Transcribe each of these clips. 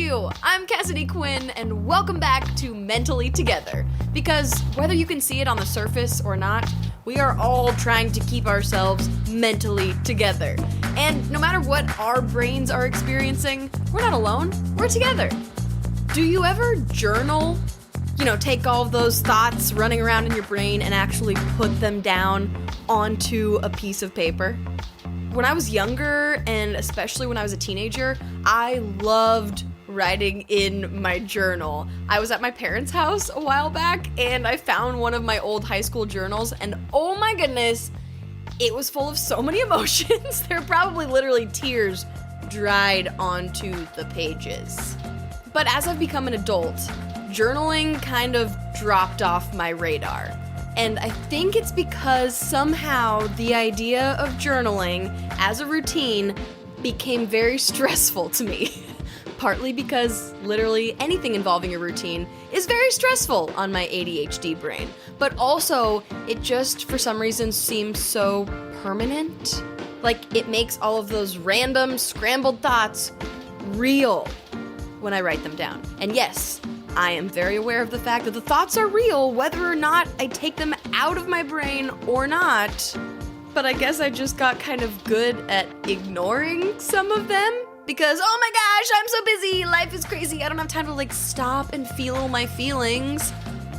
you? I'm Cassidy Quinn, and welcome back to Mentally Together. Because whether you can see it on the surface or not, we are all trying to keep ourselves mentally together. And no matter what our brains are experiencing, we're not alone, we're together. Do you ever journal? Take all of those thoughts running around in your brain and actually put them down onto a piece of paper? When I was younger, and especially when I was a teenager, I loved writing in my journal. I was at my parents' house a while back, and I found one of my old high school journals, and oh my goodness, it was full of so many emotions. There were probably literally tears dried onto the pages. But as I've become an adult, journaling kind of dropped off my radar. And I think it's because somehow the idea of journaling as a routine became very stressful to me. Partly because literally anything involving a routine is very stressful on my ADHD brain. But also, it just, for some reason, seems so permanent. Like, it makes all of those random, scrambled thoughts real when I write them down. And yes, I am very aware of the fact that the thoughts are real, whether or not I take them out of my brain or not. But I guess I just got kind of good at ignoring some of them. Because, oh my gosh, I'm so busy, life is crazy, I don't have time to stop and feel my feelings.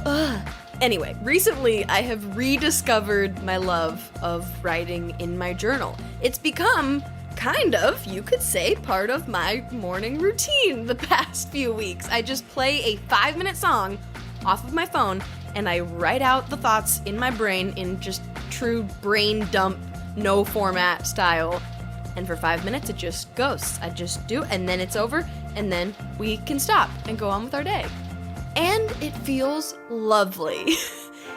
Ugh. Anyway, recently I have rediscovered my love of writing in my journal. It's become kind of, you could say, part of my morning routine the past few weeks. I just play a 5-minute song off of my phone and I write out the thoughts in my brain in just true brain dump, no format style. And for 5 minutes, it just goes. I just do, and then it's over, and then we can stop and go on with our day. And it feels lovely.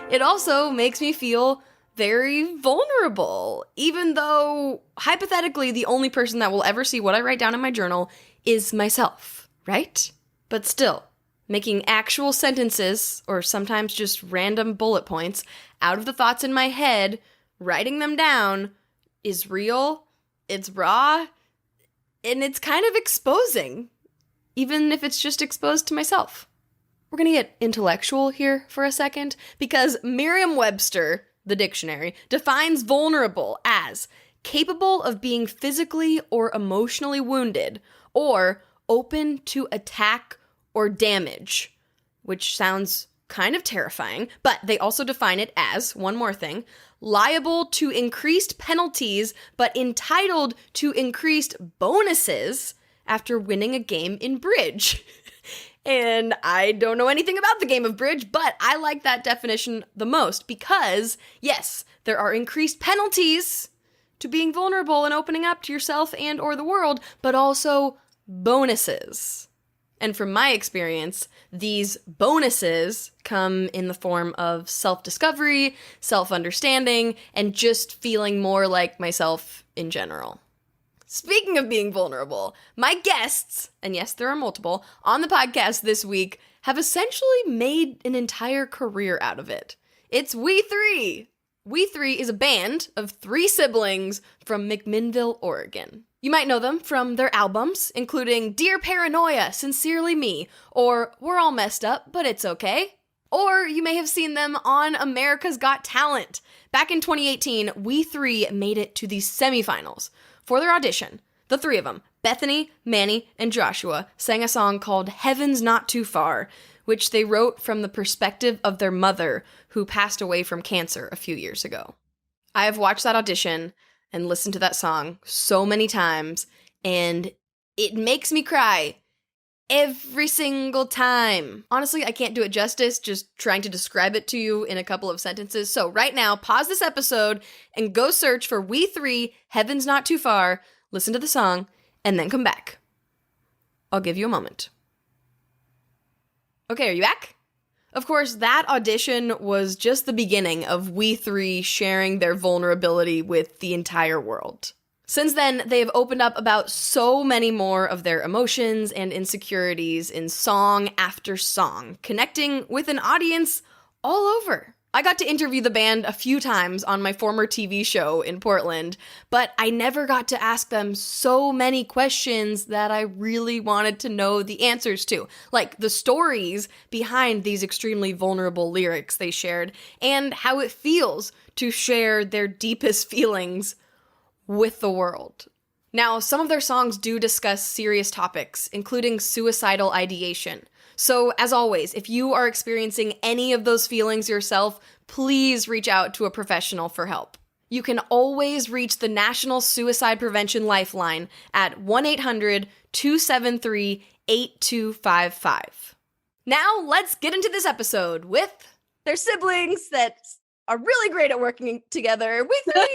It also makes me feel very vulnerable, even though, hypothetically, the only person that will ever see what I write down in my journal is myself, right? But still, making actual sentences, or sometimes just random bullet points, out of the thoughts in my head, writing them down, is real. It's raw, and it's kind of exposing, even if it's just exposed to myself. We're gonna get intellectual here for a second, because Merriam-Webster, the dictionary, defines vulnerable as capable of being physically or emotionally wounded, or open to attack or damage, which sounds kind of terrifying, but they also define it as, one more thing, liable to increased penalties, but entitled to increased bonuses after winning a game in bridge. And I don't know anything about the game of bridge, but I like that definition the most because, yes, there are increased penalties to being vulnerable and opening up to yourself and or the world, but also bonuses. And from my experience, these bonuses come in the form of self-discovery, self-understanding, and just feeling more like myself in general. Speaking of being vulnerable, my guests, and yes, there are multiple, on the podcast this week have essentially made an entire career out of it. It's We Three. We Three is a band of 3 siblings from McMinnville, Oregon. You might know them from their albums, including Dear Paranoia, Sincerely Me, or We're All Messed Up, But It's Okay. Or you may have seen them on America's Got Talent. Back in 2018, We Three made it to the semifinals. For their audition, the 3 of them, Bethany, Manny, and Joshua, sang a song called Heaven's Not Too Far, which they wrote from the perspective of their mother, who passed away from cancer a few years ago. I have watched that audition and listened to that song so many times, and it makes me cry every single time. Honestly, I can't do it justice just trying to describe it to you in a couple of sentences. So right now, pause this episode and go search for We Three, Heaven's Not Too Far, listen to the song, and then come back. I'll give you a moment. Okay, are you back? Of course, that audition was just the beginning of We Three sharing their vulnerability with the entire world. Since then, they have opened up about so many more of their emotions and insecurities in song after song, connecting with an audience all over. I got to interview the band a few times on my former TV show in Portland, but I never got to ask them so many questions that I really wanted to know the answers to, like the stories behind these extremely vulnerable lyrics they shared, and how it feels to share their deepest feelings with the world. Now, some of their songs do discuss serious topics, including suicidal ideation. So, as always, if you are experiencing any of those feelings yourself, please reach out to a professional for help. You can always reach the National Suicide Prevention Lifeline at 1-800-273-8255. Now, let's get into this episode with their siblings that are really great at working together with me.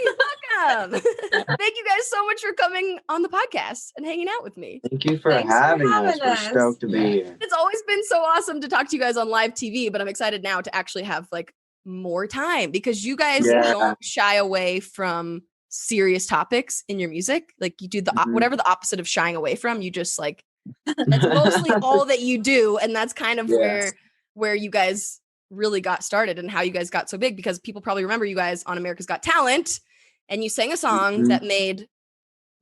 Welcome. Thank you guys so much for coming on the podcast and hanging out with me. Thank you for having us. We're stoked to be here. It's always been so awesome to talk to you guys on live TV, but I'm excited now to actually have like more time because you guys don't shy away from serious topics in your music. Like you do the whatever the opposite of shying away from, you just like that's mostly all that you do, and that's kind of where you guys really got started and how you guys got so big, because people probably remember you guys on America's Got Talent and you sang a song that made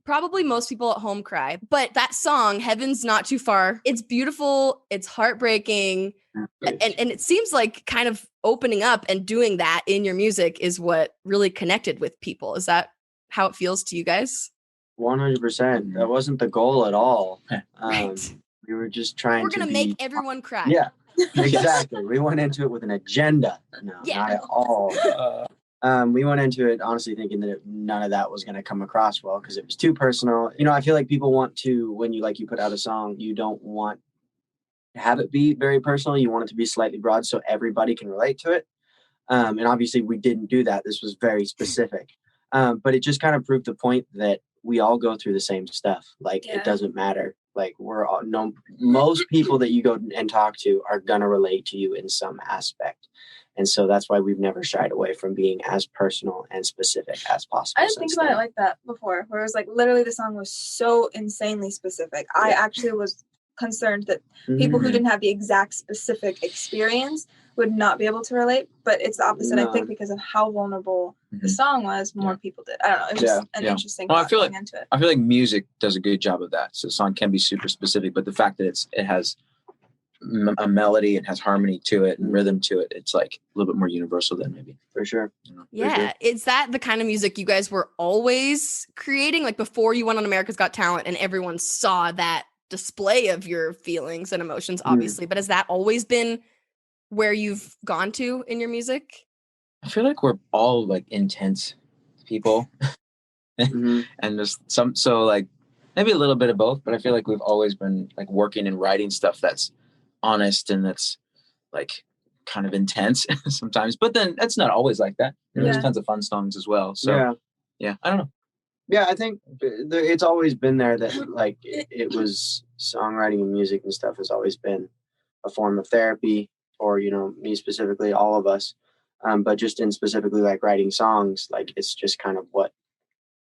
probably most people at home cry. But that song, Heaven's Not Too Far, it's beautiful, it's heartbreaking, and it seems like kind of opening up and doing that in your music is what really connected with people. Is that how it feels to you guys? 100%. That wasn't the goal at all. Right. We were just trying to make everyone cry. Yeah. Exactly. We went into it with an agenda. No, not at all. We went into it honestly thinking that none of that was going to come across well because it was too personal. You know, I feel like people want to, when you put out a song, you don't want to have it be very personal. You want it to be slightly broad so everybody can relate to it. And obviously we didn't do that. This was very specific. But it just kind of proved the point that we all go through the same stuff. It doesn't matter. Like most people that you go and talk to are going to relate to you in some aspect. And so that's why we've never shied away from being as personal and specific as possible. I didn't think about it like that before, where it was like literally the song was so insanely specific. I actually was concerned that people who didn't have the exact specific experience would not be able to relate, but it's the opposite. I think because of how vulnerable the song was, more people did. I don't know. It's just an interesting thought going into it. I feel like music does a good job of that. So the song can be super specific, but the fact that it has a melody, it has harmony to it and rhythm to it, it's like a little bit more universal than maybe. For sure. Yeah. Is that the kind of music you guys were always creating? Like before you went on America's Got Talent and everyone saw that display of your feelings and emotions, obviously, but has that always been where you've gone to in your music? I feel like we're all like intense people and just so like maybe a little bit of both, but I feel like we've always been like working and writing stuff that's honest and that's like kind of intense sometimes, but then it's not always like that. There's tons of fun songs as well. So yeah, I don't know. Yeah, I think it's always been there that like it was songwriting and music and stuff has always been a form of therapy for, you know, me specifically, all of us. But just in specifically like writing songs, like it's just kind of what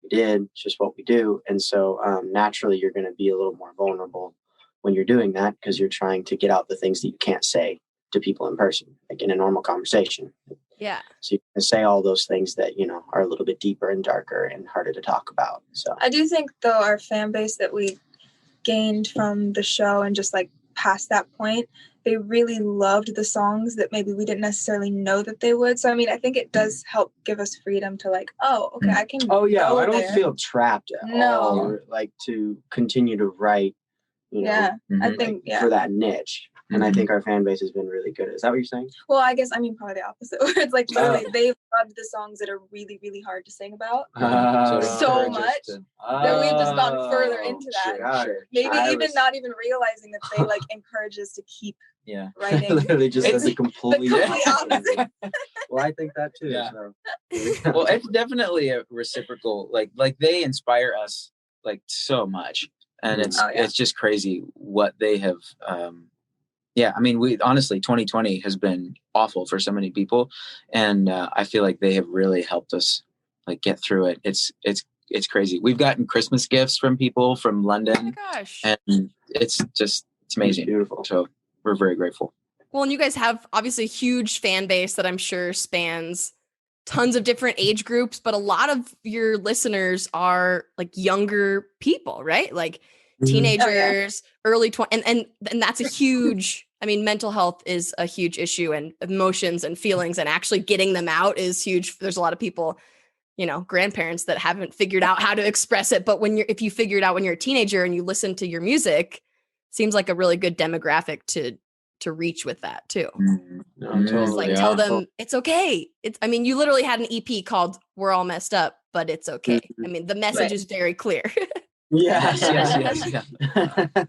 we did, it's just what we do. And so naturally you're going to be a little more vulnerable when you're doing that because you're trying to get out the things that you can't say to people in person, like in a normal conversation. Yeah. So you can say all those things that, you know, are a little bit deeper and darker and harder to talk about. So I do think though our fan base that we gained from the show and just like past that point, they really loved the songs that maybe we didn't necessarily know that they would. So I mean, I think it does help give us freedom to like, oh, okay, I can. Oh yeah, go I don't there. feel trapped at all. Or, like to continue to write, you know, I think for that niche. And I think our fan base has been really good. Is that what you're saying? Well, I guess I mean probably the opposite. Where it's like literally they loved the songs that are really, really hard to sing about so much that we've just gone further into that. Sure. Maybe not even realizing that they like encourage us to keep writing. Literally just as a completely opposite. Well, I think that too. Yeah. So. Well, it's definitely a reciprocal. Like they inspire us like so much, and it's just crazy what they have. I mean, we honestly 2020 has been awful for so many people, and I feel like they have really helped us like get through it. It's crazy. We've gotten Christmas gifts from people from London. Oh my gosh! And it's amazing. It's beautiful. So we're very grateful. Well, and you guys have obviously a huge fan base that I'm sure spans tons of different age groups, but a lot of your listeners are like younger people, right? Like teenagers, early 20s, and that's a huge, I mean, mental health is a huge issue, and emotions and feelings and actually getting them out is huge. There's a lot of people, you know, grandparents that haven't figured out how to express it, but if you figure it out when you're a teenager and you listen to your music, seems like a really good demographic to reach with that too. No, totally, just like tell them it's okay. I mean, you literally had an EP called We're All Messed Up, but it's okay. I mean, the message is very clear. Yes.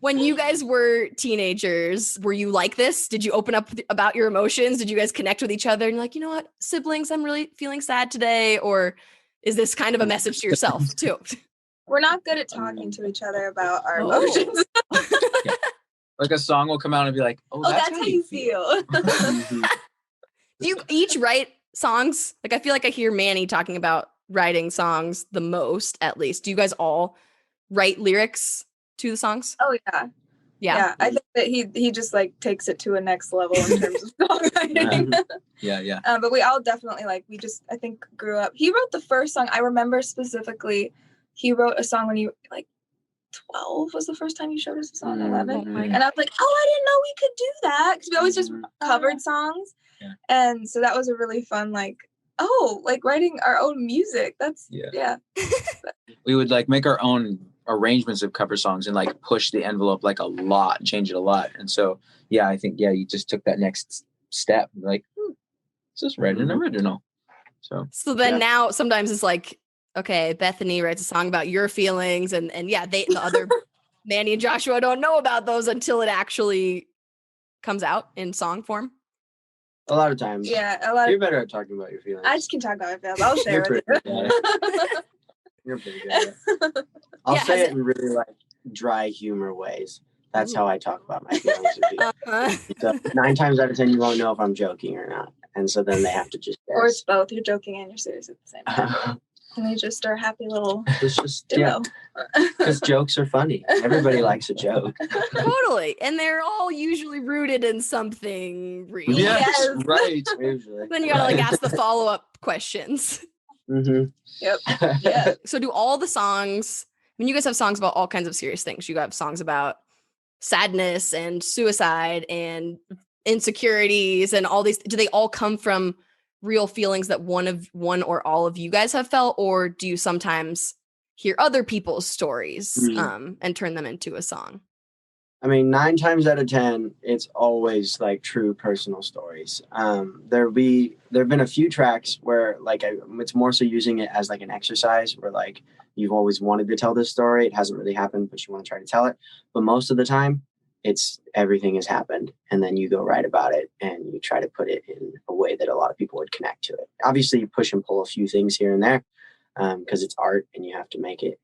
When you guys were teenagers, were you like this? Did you open up about your emotions? Did you guys connect with each other and you're like, you know what, siblings, I'm really feeling sad today? Or is this kind of a message to yourself too? We're not good at talking to each other about our emotions. Like a song will come out and be like, oh, that's how you feel. Do you each write songs? Like, I feel like I hear Manny talking about writing songs the most, at least. Do you guys all write lyrics to the songs? Oh, yeah. I think that he just like takes it to a next level in terms of songwriting. Yeah. But we all definitely I think grew up. He wrote the first song. I remember specifically, he wrote a song when he 12 was the first time you showed us a song. 11, and I was like, oh, I didn't know we could do that, because we always just covered songs. And so that was a really fun writing our own music. That's We would like make our own arrangements of cover songs and like push the envelope like a lot, change it a lot. And so I think you just took that next step, like let's just write an original. So then now sometimes it's like, okay, Bethany writes a song about your feelings, and the other Manny and Joshua don't know about those until it actually comes out in song form. A lot of times. Yeah, You're better at talking about your feelings. I just can talk about my feelings. I'll share with you. You're pretty good. I'll say it in really like dry humor ways. That's how I talk about my feelings with people. So 9 times out of 10, you won't know if I'm joking or not, and so then they have to just guess. Or it's both. You're joking and you're serious at the same time. And we just are a happy little duo. Because jokes are funny. Everybody likes a joke. Totally. And they're all usually rooted in something real. Yes, right. Usually. Then you gotta ask the follow-up questions. Mm-hmm. Yep. Yeah. So do all the songs, I mean, you guys have songs about all kinds of serious things. You have songs about sadness and suicide and insecurities and all these. Do they all come from real feelings that one or all of you guys have felt, or do you sometimes hear other people's stories and turn them into a song? I mean, 9 times out of 10, it's always like true personal stories. There've been a few tracks where like it's more so using it as like an exercise where like you've always wanted to tell this story. It hasn't really happened, but you want to try to tell it. But most of the time, it's everything has happened, and then you go write about it and you try to put it in a way that a lot of people would connect to it. Obviously, you push and pull a few things here and there because it's art and you have to make it,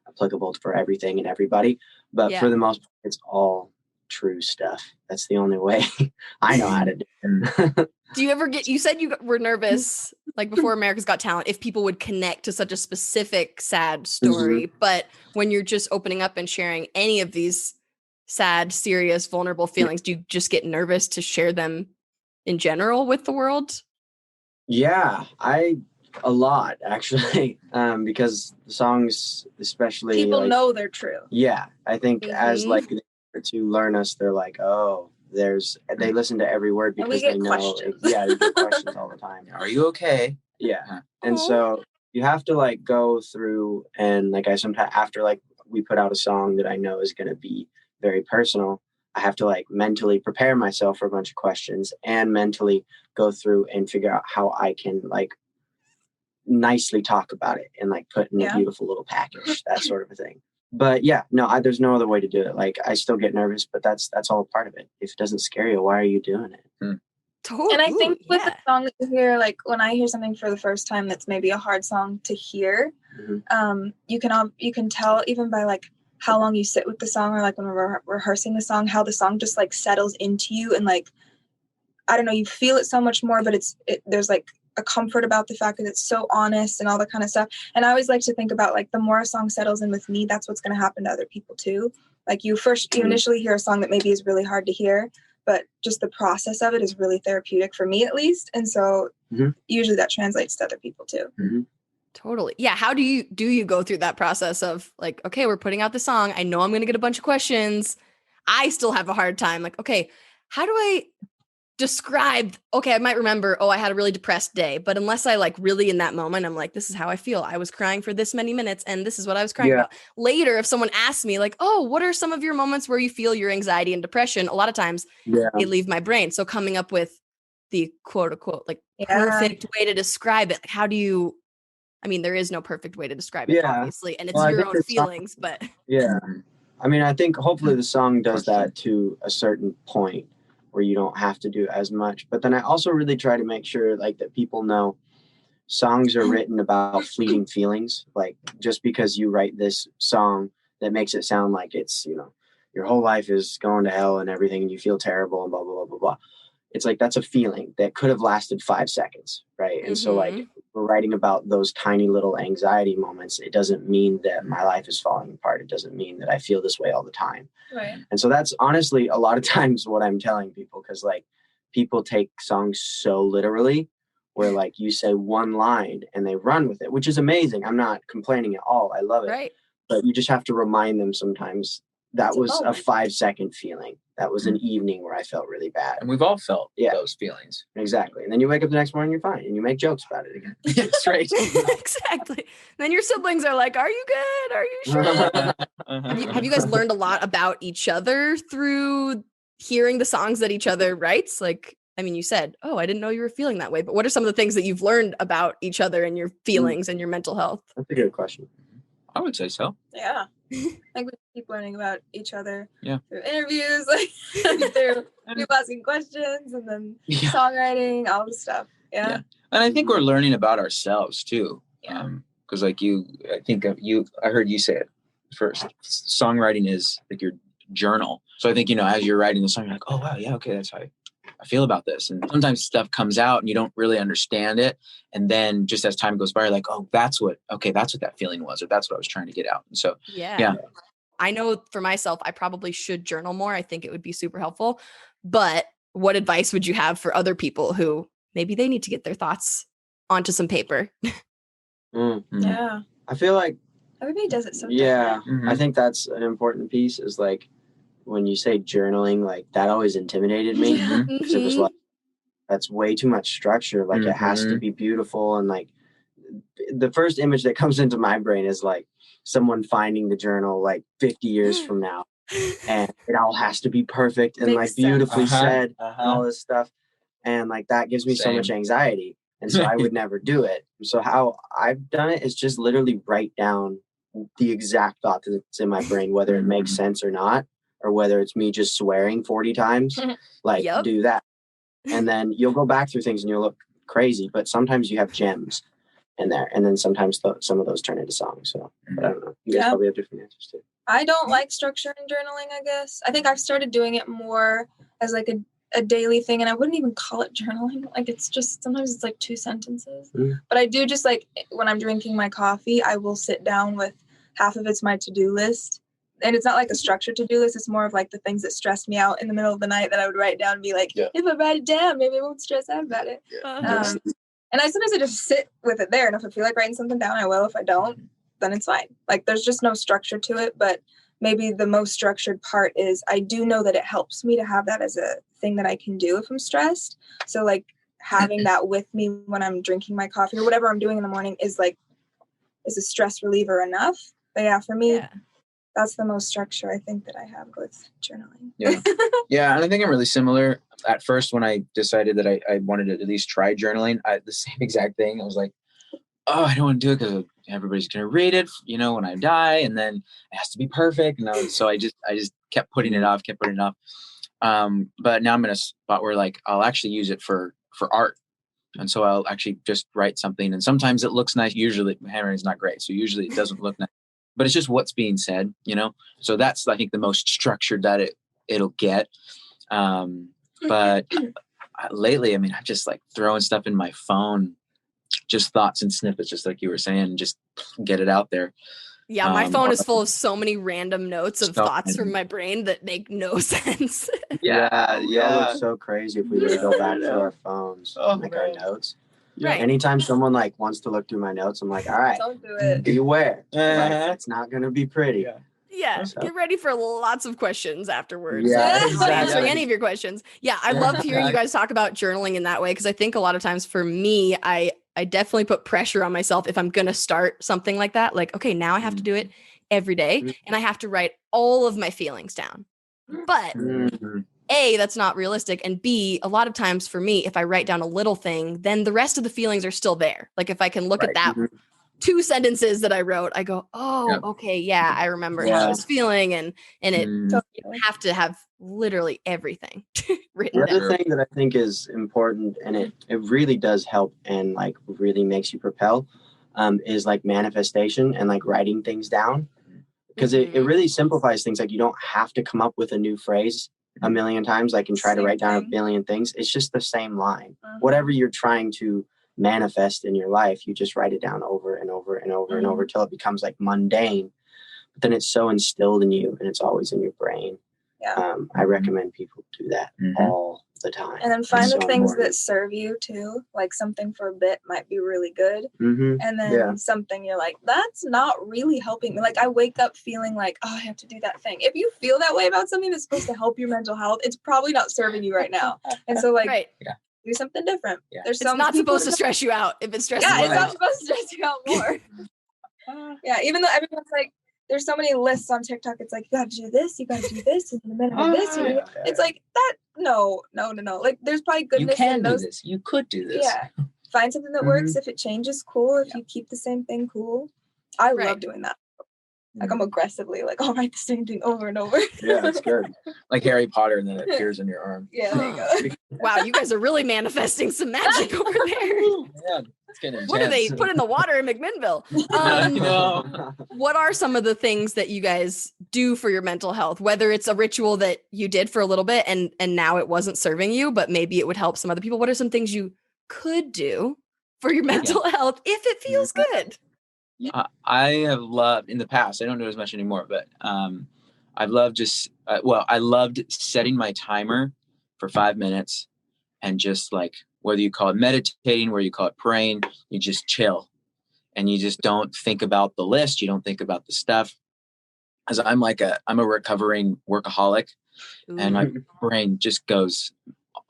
applicable for everything and everybody. But for the most part, it's all true stuff. That's the only way I know how to do it. Do you ever you said you were nervous, like before America's Got Talent, if people would connect to such a specific sad story, but when you're just opening up and sharing any of these sad, serious, vulnerable feelings, do you just get nervous to share them in general with the world? Yeah, a lot actually, because the songs, especially people know they're true. Yeah, I think as like to learn us, they're like, oh, they listen to every word because they know. Questions. They get questions all the time. Are you okay? Yeah, and so you have to like go through and like I sometimes after like we put out a song that I know is going to be very personal, I have to like mentally prepare myself for a bunch of questions and mentally go through and figure out how I can like nicely talk about it and like put in a beautiful little package, that sort of a thing. But there's no other way to do it. Like I still get nervous, but that's all a part of it. If it doesn't scare you, why are you doing it? Totally. And I think with the song that you hear, like when I hear something for the first time that's maybe a hard song to hear, you can tell even by like how long you sit with the song, or like when we're rehearsing the song, how the song just like settles into you, and like I don't know, you feel it so much more. But there's like a comfort about the fact that it's so honest and all that kind of stuff. And I always like to think about like the more a song settles in with me, that's what's going to happen to other people too. Like you initially hear a song that maybe is really hard to hear, but just the process of it is really therapeutic for me, at least. And so usually that translates to other people too. Mm-hmm. Totally. Yeah. How do you go through that process of like, okay, we're putting out the song. I know I'm going to get a bunch of questions. I still have a hard time. Like, okay, how do I describe, okay, I might remember, oh, I had a really depressed day, but unless I like really in that moment, I'm like, this is how I feel. I was crying for this many minutes and this is what I was crying about. Later, if someone asks me like, oh, what are some of your moments where you feel your anxiety and depression? A lot of times they leave my brain. So coming up with the quote unquote, like perfect way to describe it. Like, how do you, I mean, there is no perfect way to describe it, obviously, and it's your own feelings, but. Yeah. I mean, I think hopefully the song does that to a certain point where you don't have to do as much. But then I also really try to make sure like that people know songs are written about fleeting feelings. Like just because you write this song that makes it sound like it's, you know, your whole life is going to hell and everything and you feel terrible and blah, blah, blah, blah, blah. It's like, that's a feeling that could have lasted 5 seconds. Right. And so like we're writing about those tiny little anxiety moments. It doesn't mean that my life is falling apart. It doesn't mean that I feel this way all the time. Right. And so that's honestly a lot of times what I'm telling people, because like people take songs so literally where like you say one line and they run with it, which is amazing. I'm not complaining at all. I love it. Right. But you just have to remind them sometimes that was a 5-second feeling. That was an evening where I felt really bad. And we've all felt those feelings. Exactly. And then you wake up the next morning, you're fine. And you make jokes about it again. That's right. Exactly. Then your siblings are like, are you good? Are you sure? Have you guys learned a lot about each other through hearing the songs that each other writes? Like, I mean, you said, oh, I didn't know you were feeling that way. But what are some of the things that you've learned about each other and your feelings and your mental health? That's a good question. I would say so. Yeah. I think we keep learning about each other through interviews, like through people asking questions and then songwriting, all the stuff. Yeah. And I think we're learning about ourselves too. Because like I heard you say it first. Songwriting is like your journal. So I think, you know, as you're writing the song, you're like, oh wow, yeah, okay, that's how I feel about this. And sometimes stuff comes out and you don't really understand it. And then just as time goes by, you're like, oh, that's what that feeling was, or that's what I was trying to get out. And so, yeah. I know for myself, I probably should journal more. I think it would be super helpful. But what advice would you have for other people who maybe they need to get their thoughts onto some paper? Yeah. I feel like everybody does it so I think that's an important piece is like, when you say journaling, like that always intimidated me because it was like, that's way too much structure. Like it has to be beautiful. And like the first image that comes into my brain is like someone finding the journal like 50 years from now and it all has to be perfect and like beautifully said and all this stuff. And like, that gives me so much anxiety. And so I would never do it. So how I've done it is just literally write down the exact thought that's in my brain, whether it makes sense or not, or whether it's me just swearing 40 times, like do that. And then you'll go back through things and you'll look crazy, but sometimes you have gems in there. And then sometimes some of those turn into songs. So, but I don't know. You guys probably have different answers too. I don't like structure in journaling, I guess. I think I've started doing it more as like a daily thing, and I wouldn't even call it journaling. Like it's just, sometimes it's like 2 sentences. But I do just like when I'm drinking my coffee, I will sit down with half of it's my to-do list. And it's not like a structured to-do list. It's more of like the things that stressed me out in the middle of the night that I would write down and be like, if I write it down, maybe I won't stress out about it. And sometimes I just sit with it there. And if I feel like writing something down, I will. If I don't, then it's fine. Like there's just no structure to it. But maybe the most structured part is I do know that it helps me to have that as a thing that I can do if I'm stressed. So like having that with me when I'm drinking my coffee or whatever I'm doing in the morning is a stress reliever enough. But yeah, for me, that's the most structure I think that I have with journaling. Yeah. And I think I'm really similar. At first, when I decided that I wanted to at least try journaling, the same exact thing. I was like, oh, I don't want to do it because everybody's going to read it, you know, when I die, and then it has to be perfect. And so I just kept putting it off. But now I'm in a spot where like, I'll actually use it for art. And so I'll actually just write something. And sometimes it looks nice. Usually my handwriting is not great. So usually it doesn't look nice. But it's just what's being said, you know? So that's, I think, the most structured that it'll get. But lately, I mean, I'm just like throwing stuff in my phone, just thoughts and snippets, just like you were saying, just get it out there. Yeah, my phone is full of so many random notes of thoughts from my brain that make no sense. Yeah. It would look so crazy if we were to go back to our phones, our notes. Right. Anytime someone like wants to look through my notes, I'm like, all right, Don't do it. beware. Like, it's not going to be pretty. Yeah, So. get ready for lots of questions afterwards. Yeah, I'm not answering exactly. any of your questions. Yeah, I love hearing you guys talk about journaling in that way because I think a lot of times for me, I definitely put pressure on myself if I'm going to start something like that. Like, okay, now I have to do it every day and I have to write all of my feelings down. But A, that's not realistic. And B, a lot of times for me, if I write down a little thing, then the rest of the feelings are still there. Like if I can look at that 2 sentences that I wrote, I go, oh, okay, yeah, I remember how I was feeling. And it you have to have literally everything written down. The other thing that I think is important, and it really does help and like really makes you propel, is like manifestation and like writing things down. Because it really simplifies things. Like you don't have to come up with a new phrase a million times, like and try to write down a billion things. It's just the same line. Whatever you're trying to manifest in your life, you just write it down over and over and over and over till it becomes like mundane. But then it's so instilled in you and it's always in your brain. I recommend people do that all the time. And then find the things that serve you too. Like something for a bit might be really good. And then something you're like, that's not really helping me. Like I wake up feeling like, oh, I have to do that thing. If you feel that way about something that's supposed to help your mental health, it's probably not serving you right now. And so like, do something different. There's it's not supposed to stress you out. If it stresses you out. It's not supposed to stress you out more. Even though everyone's like, there's so many lists on TikTok. It's like, you got to do this, you got to do this, and then this. It's like that. No. Like, there's probably goodness in those. Do this. You could do this. Yeah. Find something that works. If it changes, cool. If you keep the same thing, cool. I love doing that. Like, I'm aggressively like, I'll write the same thing over and over. Yeah, that's good. Like Harry Potter, and then it appears on your arm. Yeah, there you go. Wow, you guys are really manifesting some magic over there. Yeah, it's getting intense. What do they put in the water in McMinnville? What are some of the things that you guys do for your mental health? Whether it's a ritual that you did for a little bit and now it wasn't serving you, but maybe it would help some other people. What are some things you could do for your mental health if it feels good? I have loved in the past, I don't do as much anymore, but I've loved I loved setting my timer for 5 minutes and just like, whether you call it meditating, whether you call it praying, you just chill and you just don't think about the list. You don't think about the stuff. As I'm a recovering workaholic and my brain just goes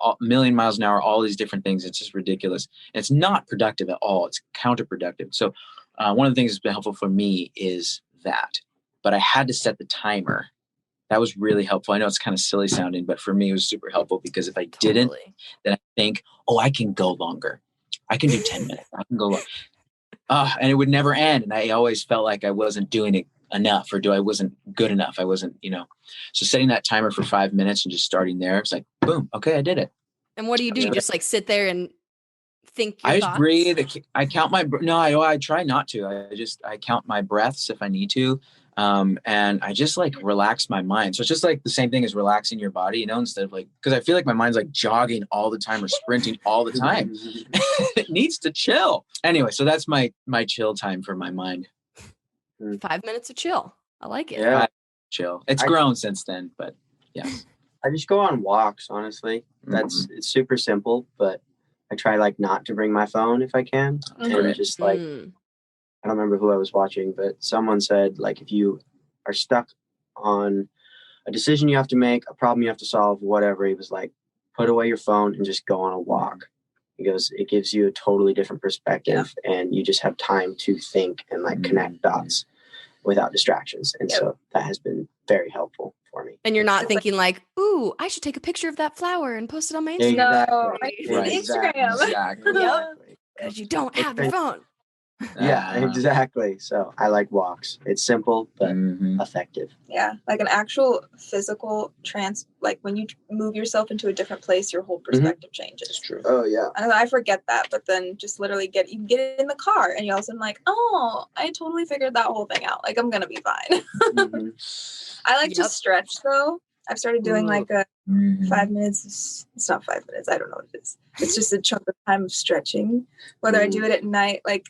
a million miles an hour, all these different things. It's just ridiculous. And it's not productive at all. It's counterproductive. So one of the things that's been helpful for me is that, but I had to set the timer. That was really helpful. I know it's kind of silly sounding, but for me, it was super helpful because if I didn't, then I think, I can go longer. I can do 10 minutes. I can go longer. And it would never end. And I always felt like I wasn't doing it enough or I wasn't good enough. I wasn't, so setting that timer for 5 minutes and just starting there, it's like, boom, okay, I did it. And what do? You just like sit there and think your I just thoughts? Breathe. I count my, I try not to. I count my breaths if I need to. And I just like relax my mind. So it's just like the same thing as relaxing your body, instead of like, because I feel like my mind's like jogging all the time or sprinting all the time. It needs to chill. Anyway, so that's my chill time for my mind. 5 minutes of chill. I like it. Yeah. Chill. It's grown since then, but yeah. I just go on walks, honestly. It's super simple, but I try like not to bring my phone if I can. And just like, I don't remember who I was watching, but someone said, like, if you are stuck on a decision you have to make, a problem you have to solve, whatever, he was like, put away your phone and just go on a walk. He goes, it gives you a totally different perspective and you just have time to think and like connect dots without distractions. And so that has been very helpful for me. And you're not thinking like, ooh, I should take a picture of that flower and post it on my Instagram. No, Instagram. Exactly. Because you don't have your phone. Yeah, exactly. So I like walks. It's simple, but effective. Yeah, like an actual physical like when you move yourself into a different place, your whole perspective changes. It's true. Oh, yeah. And I forget that, but then just literally you can get in the car and you're also like, oh, I totally figured that whole thing out. Like, I'm going to be fine. I like to stretch, though. I've started doing like a 5 minutes. It's not 5 minutes. I don't know what it is. It's just a chunk of time of stretching. Whether I do it at night, like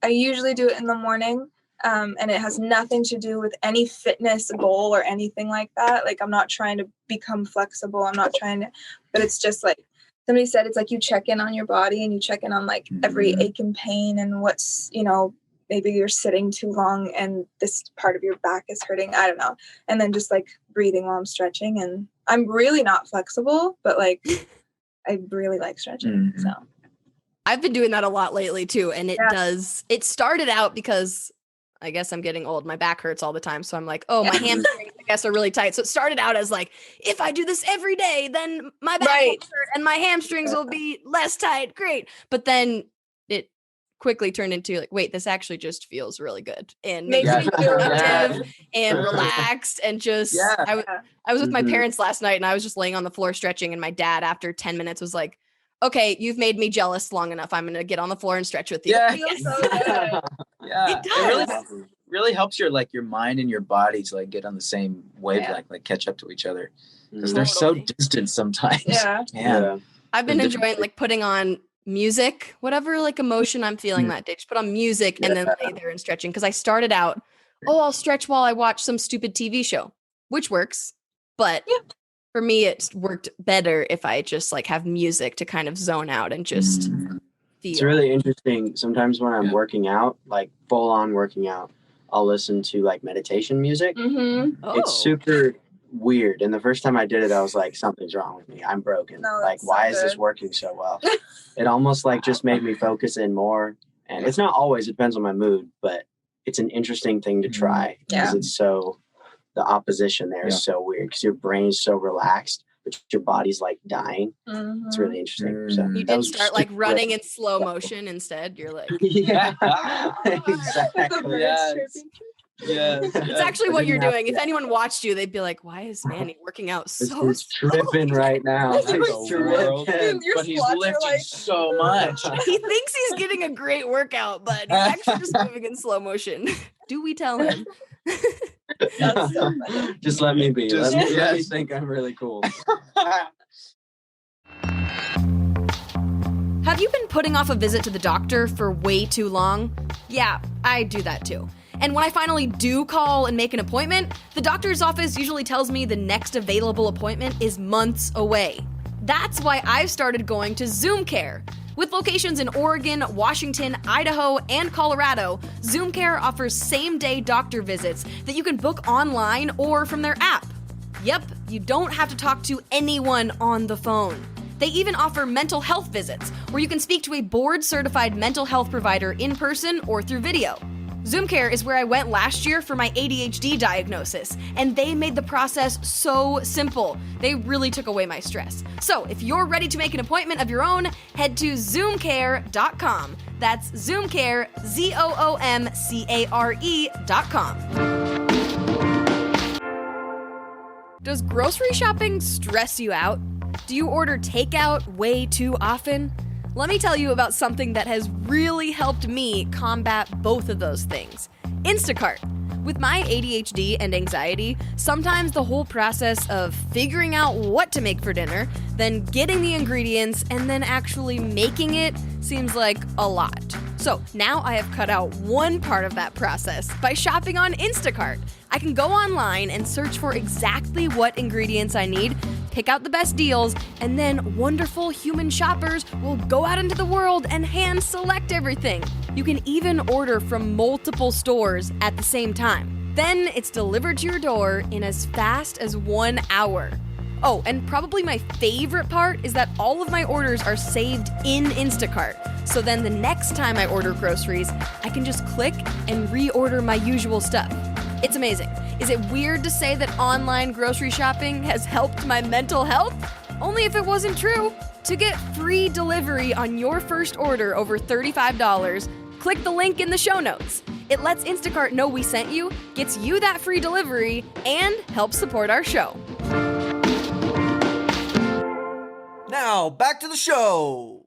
I usually do it in the morning, And it has nothing to do with any fitness goal or anything like that. Like, I'm not trying to become flexible. I'm not trying to, but it's just like somebody said, it's like you check in on your body and you check in on like every ache and pain and what's, you know, maybe you're sitting too long and this part of your back is hurting. I don't know. And then just like breathing while I'm stretching. And I'm really not flexible, but like I really like stretching. So I've been doing that a lot lately too. And it started out because I guess I'm getting old. My back hurts all the time. So I'm like, oh, my hamstrings, I guess, are really tight. So it started out as like, if I do this every day, then my back will hurt and my hamstrings will be less tight. Great. But then it quickly turned into like, wait, this actually just feels really good and makes me productive and relaxed and just, I was with my parents last night and I was just laying on the floor stretching. And my dad, after 10 minutes, was like, okay, you've made me jealous long enough. I'm going to get on the floor and stretch with you. Yeah. it feels so good. It does. It really helps your like your mind and your body to like get on the same wavelength, like catch up to each other because they're so distant sometimes. Yeah. I've been enjoying like putting on music, whatever like emotion I'm feeling that day. Just put on music and then lay there and stretching. Because I started out, I'll stretch while I watch some stupid TV show, which works, but for me, it worked better if I just like have music to kind of zone out and just feel. It's really interesting. Sometimes when I'm working out, like full on working out, I'll listen to like meditation music. It's super weird. And the first time I did it, I was like, something's wrong with me. I'm broken. No, like, why is this working so well? It almost like just made me focus in more. And it's not always, it depends on my mood, but it's an interesting thing to try because it's so, the opposition there is so weird because your brain is so relaxed, but your body's like dying. It's really interesting. So you didn't start like running in slow motion instead. You're like, exactly. It's actually what you're doing. If anyone watched you, they'd be like, why is Manny working out so He's tripping right now. But he's lifting so much. He thinks he's getting a great workout, but he's actually just moving in slow motion. Do we tell him? That's so funny. Just let me be. Let me think I'm really cool. Have you been putting off a visit to the doctor for way too long? Yeah, I do that too. And when I finally do call and make an appointment, the doctor's office usually tells me the next available appointment is months away. That's why I've started going to Zoom Care. With locations in Oregon, Washington, Idaho, and Colorado, Zoom Care offers same-day doctor visits that you can book online or from their app. Yep, you don't have to talk to anyone on the phone. They even offer mental health visits, where you can speak to a board-certified mental health provider in person or through video. Zoom Care is where I went last year for my ADHD diagnosis, and they made the process so simple. They really took away my stress. So if you're ready to make an appointment of your own, head to zoomcare.com. That's Zoomcare, ZOOMCARE.com. Does grocery shopping stress you out? Do you order takeout way too often? Let me tell you about something that has really helped me combat both of those things. Instacart. With my ADHD and anxiety, sometimes the whole process of figuring out what to make for dinner, then getting the ingredients, and then actually making it seems like a lot. So now I have cut out one part of that process by shopping on Instacart. I can go online and search for exactly what ingredients I need, pick out the best deals, and then wonderful human shoppers will go out into the world and hand select everything. You can even order from multiple stores at the same time. Then it's delivered to your door in as fast as 1 hour. Oh, and probably my favorite part is that all of my orders are saved in Instacart. So then the next time I order groceries, I can just click and reorder my usual stuff. It's amazing. Is it weird to say that online grocery shopping has helped my mental health? Only if it wasn't true. To get free delivery on your first order over $35, click the link in the show notes. It lets Instacart know we sent you, gets you that free delivery, and helps support our show. Now, back to the show.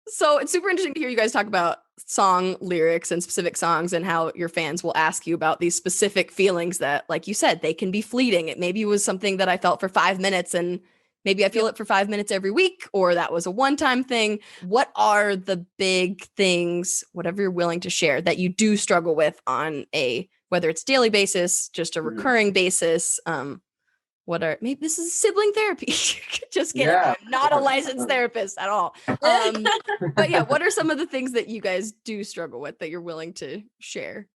So it's super interesting to hear you guys talk about song lyrics and specific songs and how your fans will ask you about these specific feelings that, like you said, they can be fleeting. It maybe was something that I felt for 5 minutes and maybe I feel it for 5 minutes every week, or that was a one-time thing. What are the big things, whatever you're willing to share, that you do struggle with on whether it's daily basis, just a recurring basis? Maybe this is sibling therapy. Just kidding. Yeah, I'm not a licensed therapist at all. But yeah, what are some of the things that you guys do struggle with that you're willing to share?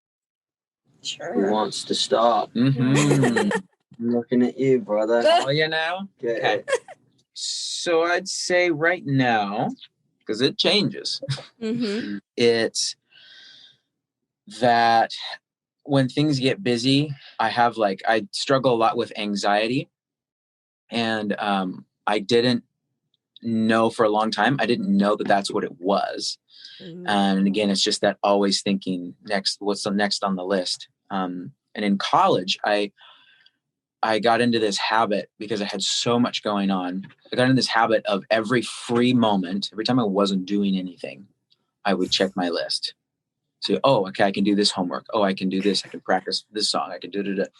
Sure. Who wants to start? Mm-hmm. I'm looking at you, brother. Oh, you know? Okay. So I'd say right now, because it changes, Mm-hmm. it's that when things get busy, I struggle a lot with anxiety. And I didn't know for a long time. I didn't know that that's what it was. And again, it's just that always thinking what's the next on the list. And in college, I got into this habit because I had so much going on. I got into this habit of every free moment, every time I wasn't doing anything, I would check my list. So, okay, I can do this homework. Oh, I can do this. I can practice this song. I can do it.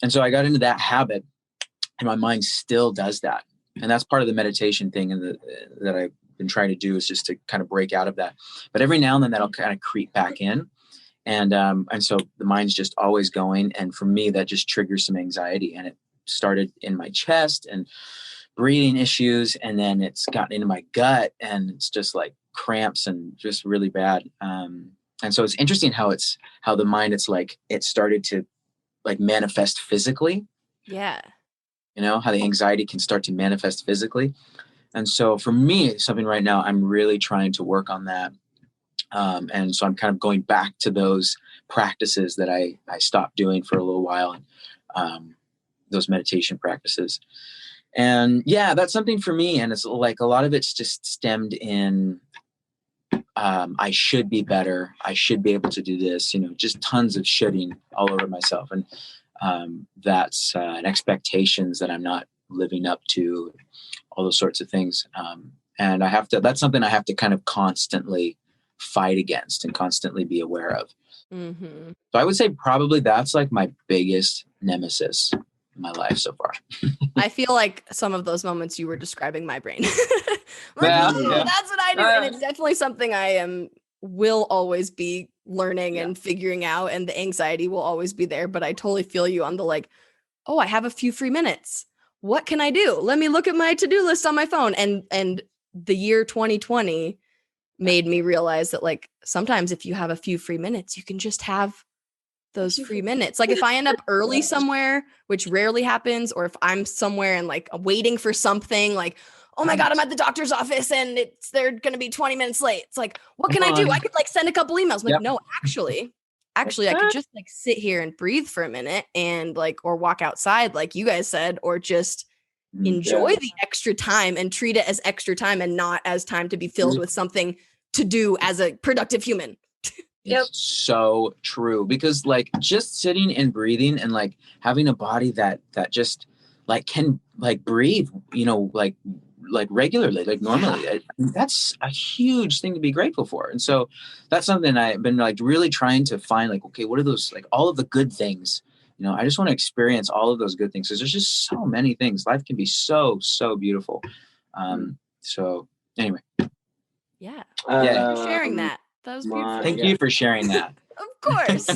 And so I got into that habit, and my mind still does that. And that's part of the meditation thing that I've been trying to do, is just to kind of break out of that. But every now and then that'll kind of creep back in. And so the mind's just always going. And for me, that just triggers some anxiety. And it started in my chest and breathing issues. And then it's gotten into my gut, and it's just like cramps and just really bad. And so it's interesting how the mind, it started to like manifest physically. Yeah. You know, how the anxiety can start to manifest physically. And so for me, something right now, I'm really trying to work on that. And so I'm kind of going back to those practices that I stopped doing for a little while, those meditation practices. And yeah, that's something for me. And it's like a lot of it's just stemmed in, I should be better. I should be able to do this, just tons of shoulding all over myself. And that's and expectations that I'm not living up to, all those sorts of things. And that's something I have to kind of constantly fight against and constantly be aware of. Mm-hmm. So I would say probably that's like my biggest nemesis in my life so far. I feel like some of those moments you were describing my brain. Yeah. That's what I do. And it's definitely something will always be learning and figuring out, and the anxiety will always be there. But I totally feel you on the I have a few free minutes. What can I do? Let me look at my to-do list on my phone. And the year 2020 made me realize that sometimes if you have a few free minutes, you can just have those free minutes. Like if I end up early somewhere, which rarely happens, or if I'm somewhere and waiting for something, oh my God, I'm at the doctor's office and they're going to be 20 minutes late. It's what can I do? I could send a couple emails. No, actually I could just sit here and breathe for a minute and or walk outside, like you guys said, or just enjoy the extra time and treat it as extra time and not as time to be filled with something to do as a productive human. Yep. It's so true, because just sitting and breathing and having a body that just can breathe, regularly, normally, that's a huge thing to be grateful for. And so that's something I've been really trying to find, okay, what are those, all of the good things, I just want to experience all of those good things, because there's just so many things. Life can be so, so beautiful. So anyway. Yeah. Thank you for sharing that. That was beautiful. Thank you for sharing that. Of course.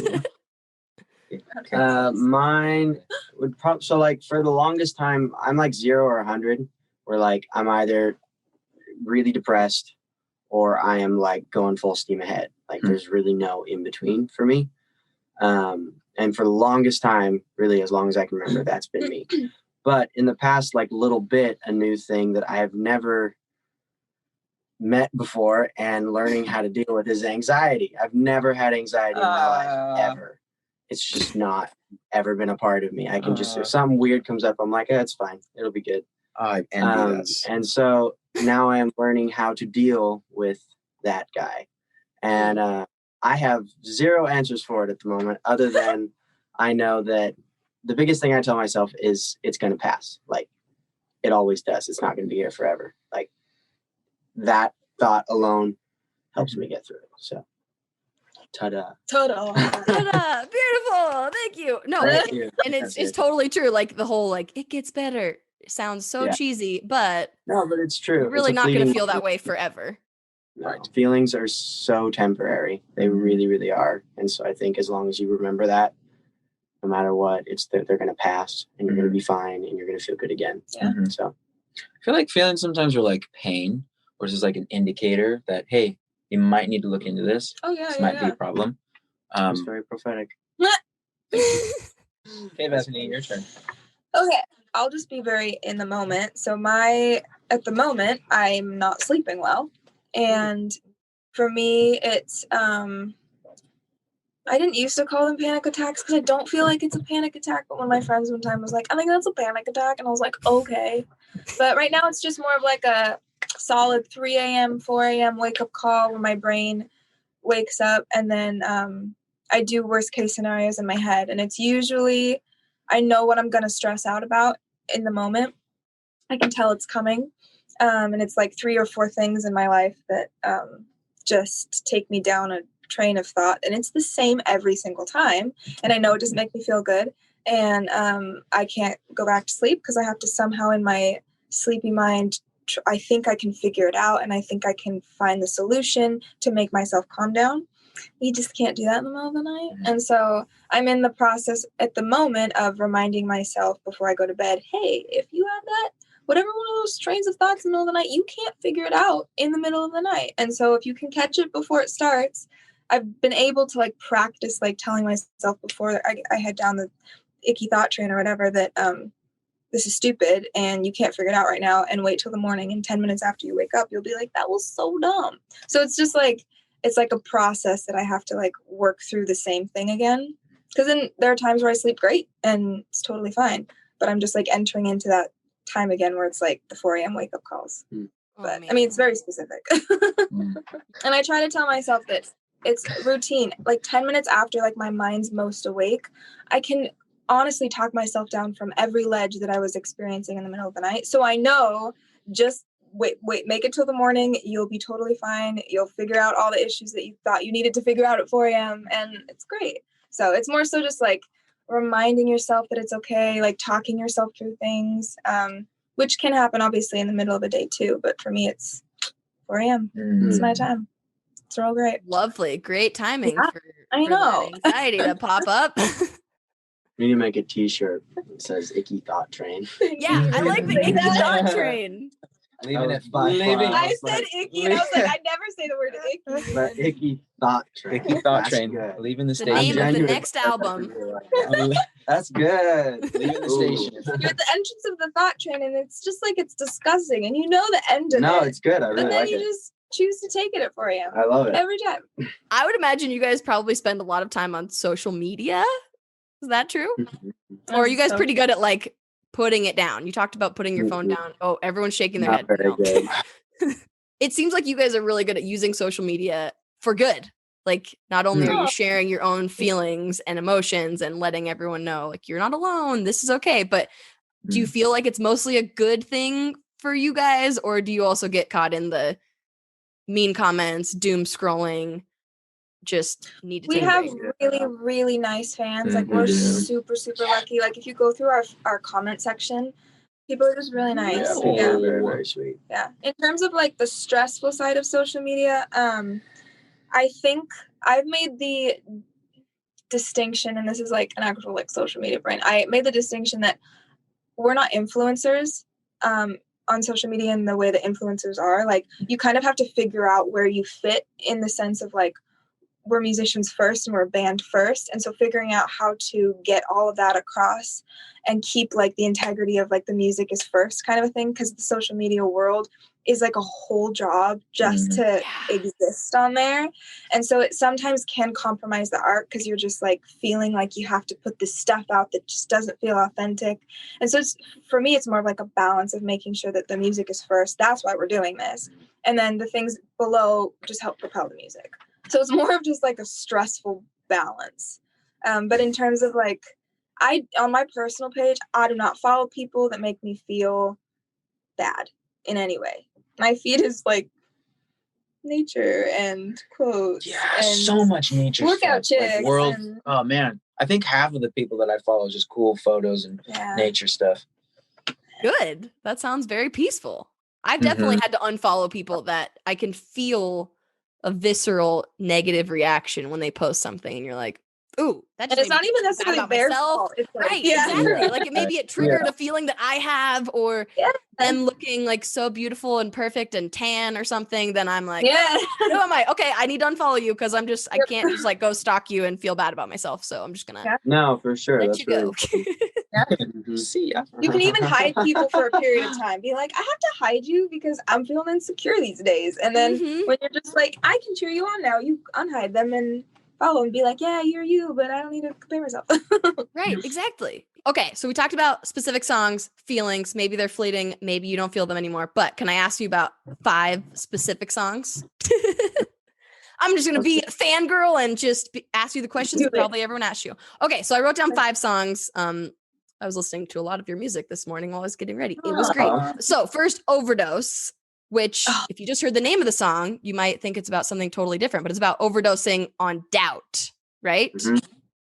Mine would probably, for the longest time, I'm 0 or 100, where I'm either really depressed or I am going full steam ahead. There's really no in between for me. And for the longest time, really as long as I can remember, that's been me. But in the past little bit, a new thing that I have never met before and learning how to deal with is anxiety. I've never had anxiety in my life, ever. It's just not ever been a part of me. I can just, if something weird comes up, I'm it's fine. It'll be good. I envy this. And so now I am learning how to deal with that guy. And I have zero answers for it at the moment, other than I know that the biggest thing I tell myself is it's going to pass. It always does. It's not going to be here forever. That thought alone helps me get through it. So, ta-da. Ta-da. Ta-da. Beautiful. Thank you. No, Thank you. and it's totally true. The whole, it gets better. It sounds so Yeah. cheesy, but No, but it's true. you're really It's a not going to fleeting feel that moment. way forever. No, Right. feelings are so temporary. They really, really are. And so I think as long as you remember that, no matter what, they're going to pass, and you're going to be fine, and you're going to feel good again. Yeah. So I feel like feelings sometimes are like pain, or just like an indicator that, hey, you might need to look into this. Oh yeah, This yeah, might yeah. be a problem. it's very prophetic. Okay, Bethany, your turn. Okay, I'll just be very in the moment. So at the moment, I'm not sleeping well. And for me, it's, I didn't used to call them panic attacks because I don't feel like it's a panic attack. But one of my friends one time was like, I think that's a panic attack. And I was like, okay. But right now it's just more of like a solid 3 a.m., 4 a.m. wake up call where my brain wakes up. And then I do worst case scenarios in my head. And it's usually, I know what I'm going to stress out about in the moment. I can tell it's coming. And it's like 3 or 4 things in my life that just take me down a train of thought. And it's the same every single time. And I know it doesn't make me feel good. And I can't go back to sleep because I have to somehow in my sleepy mind, I think I can figure it out. And I think I can find the solution to make myself calm down. You just can't do that in the middle of the night. And so I'm in the process at the moment of reminding myself before I go to bed, hey, if you have that, whatever one of those trains of thoughts in the middle of the night, you can't figure it out in the middle of the night. And so if you can catch it before it starts, I've been able to like practice like telling myself before I head down the icky thought train or whatever that this is stupid and you can't figure it out right now, and wait till the morning, and 10 minutes after you wake up, you'll be like, that was so dumb. So it's just like, it's like a process that I have to like work through the same thing again. Because then there are times where I sleep great and it's totally fine. But I'm just like entering into that time again where it's like the 4 a.m. wake up calls. But I mean, it's very specific. And I try to tell myself that it's routine. Like 10 minutes after like my mind's most awake, I can honestly talk myself down from every ledge that I was experiencing in the middle of the night. So I know, just wait, make it till the morning. You'll be totally fine. You'll figure out all the issues that you thought you needed to figure out at 4 a.m. and it's great. So it's more so just like reminding yourself that it's okay, like talking yourself through things, which can happen obviously in the middle of the day too. But for me, it's 4 a.m. It's my time. It's real great. Lovely. Great timing for I know. that anxiety to pop up. We need to make a t-shirt that says icky thought train. Yeah, I like the icky thought train. Leaving it living. I said icky, and I was like, I never say the word icky. But icky thought train. Icky thought That's train. good. Leaving the The name station. of the Genuine next purpose album. for you. That's good. Leaving the Ooh. station. You're at the entrance of the thought train, and it's just like it's disgusting, and you know the end of No, it. it's good. I But really then like you it. just choose to take it at 4 a.m. I love it. every time. I would imagine you guys probably spend a lot of time on social media. Is that true? Or are you guys pretty good at like putting it down? You talked about putting your phone down. Oh, everyone's shaking their Not head. very No. good. It seems like you guys are really good at using social media for good. Like, not only are you sharing your own feelings and emotions and letting everyone know, like, you're not alone, this is okay. But do you feel like it's mostly a good thing for you guys? Or do you also get caught in the mean comments, doom scrolling, just need to We take a have break? really, really nice fans. Like, we're super, super lucky. Like, if you go through our comment section, people are just really nice. Yeah, people Yeah. are very, very sweet. Yeah. In terms of like the stressful side of social media, I think I've made the distinction, and this is like an actual like social media brain. I made the distinction that we're not influencers on social media in the way that influencers are. Like, you kind of have to figure out where you fit in the sense of like, we're musicians first and we're a band first. And so figuring out how to get all of that across and keep like the integrity of like the music is first kind of a thing. Cause the social media world is like a whole job just to exist on there. And so it sometimes can compromise the art because you're just like feeling like you have to put this stuff out that just doesn't feel authentic. And so it's, for me, it's more of like a balance of making sure that the music is first. That's why we're doing this. And then the things below just help propel the music. So it's more of just like a stressful balance. But in terms of like, on my personal page, I do not follow people that make me feel bad in any way. My feed is like nature and quotes. Yeah, and so much nature workout stuff. chicks. Like world. And, Oh man, I think half of the people that I follow is just cool photos and nature stuff. Good. That sounds very peaceful. I've definitely had to unfollow people that I can feel a visceral negative reaction when they post something and you're like, ooh, that just and it's not even necessarily about their myself. fault. It's like, Right, yeah. exactly. Like maybe it triggered a feeling that I have, or them looking like so beautiful and perfect and tan or something. Then I'm like, who am I? Okay, I need to unfollow you because I can't just like go stalk you and feel bad about myself. So I'm just gonna No, for sure. let That's you go. really See ya. You can even hide people for a period of time. Be like, I have to hide you because I'm feeling insecure these days. And then when you're just like, I can cheer you on now, you unhide them and follow and be like, yeah, you're you, but I don't need to compare myself. Right, exactly. Okay, so we talked about specific songs, feelings. Maybe they're fleeting. Maybe you don't feel them anymore. But can I ask you about 5 specific songs? I'm just going to be a fangirl and just ask you the questions that probably everyone asks you. Okay, so I wrote down 5 songs. I was listening to a lot of your music this morning while I was getting ready. It was great. So first, Overdose, which if you just heard the name of the song, you might think it's about something totally different, but it's about overdosing on doubt, right?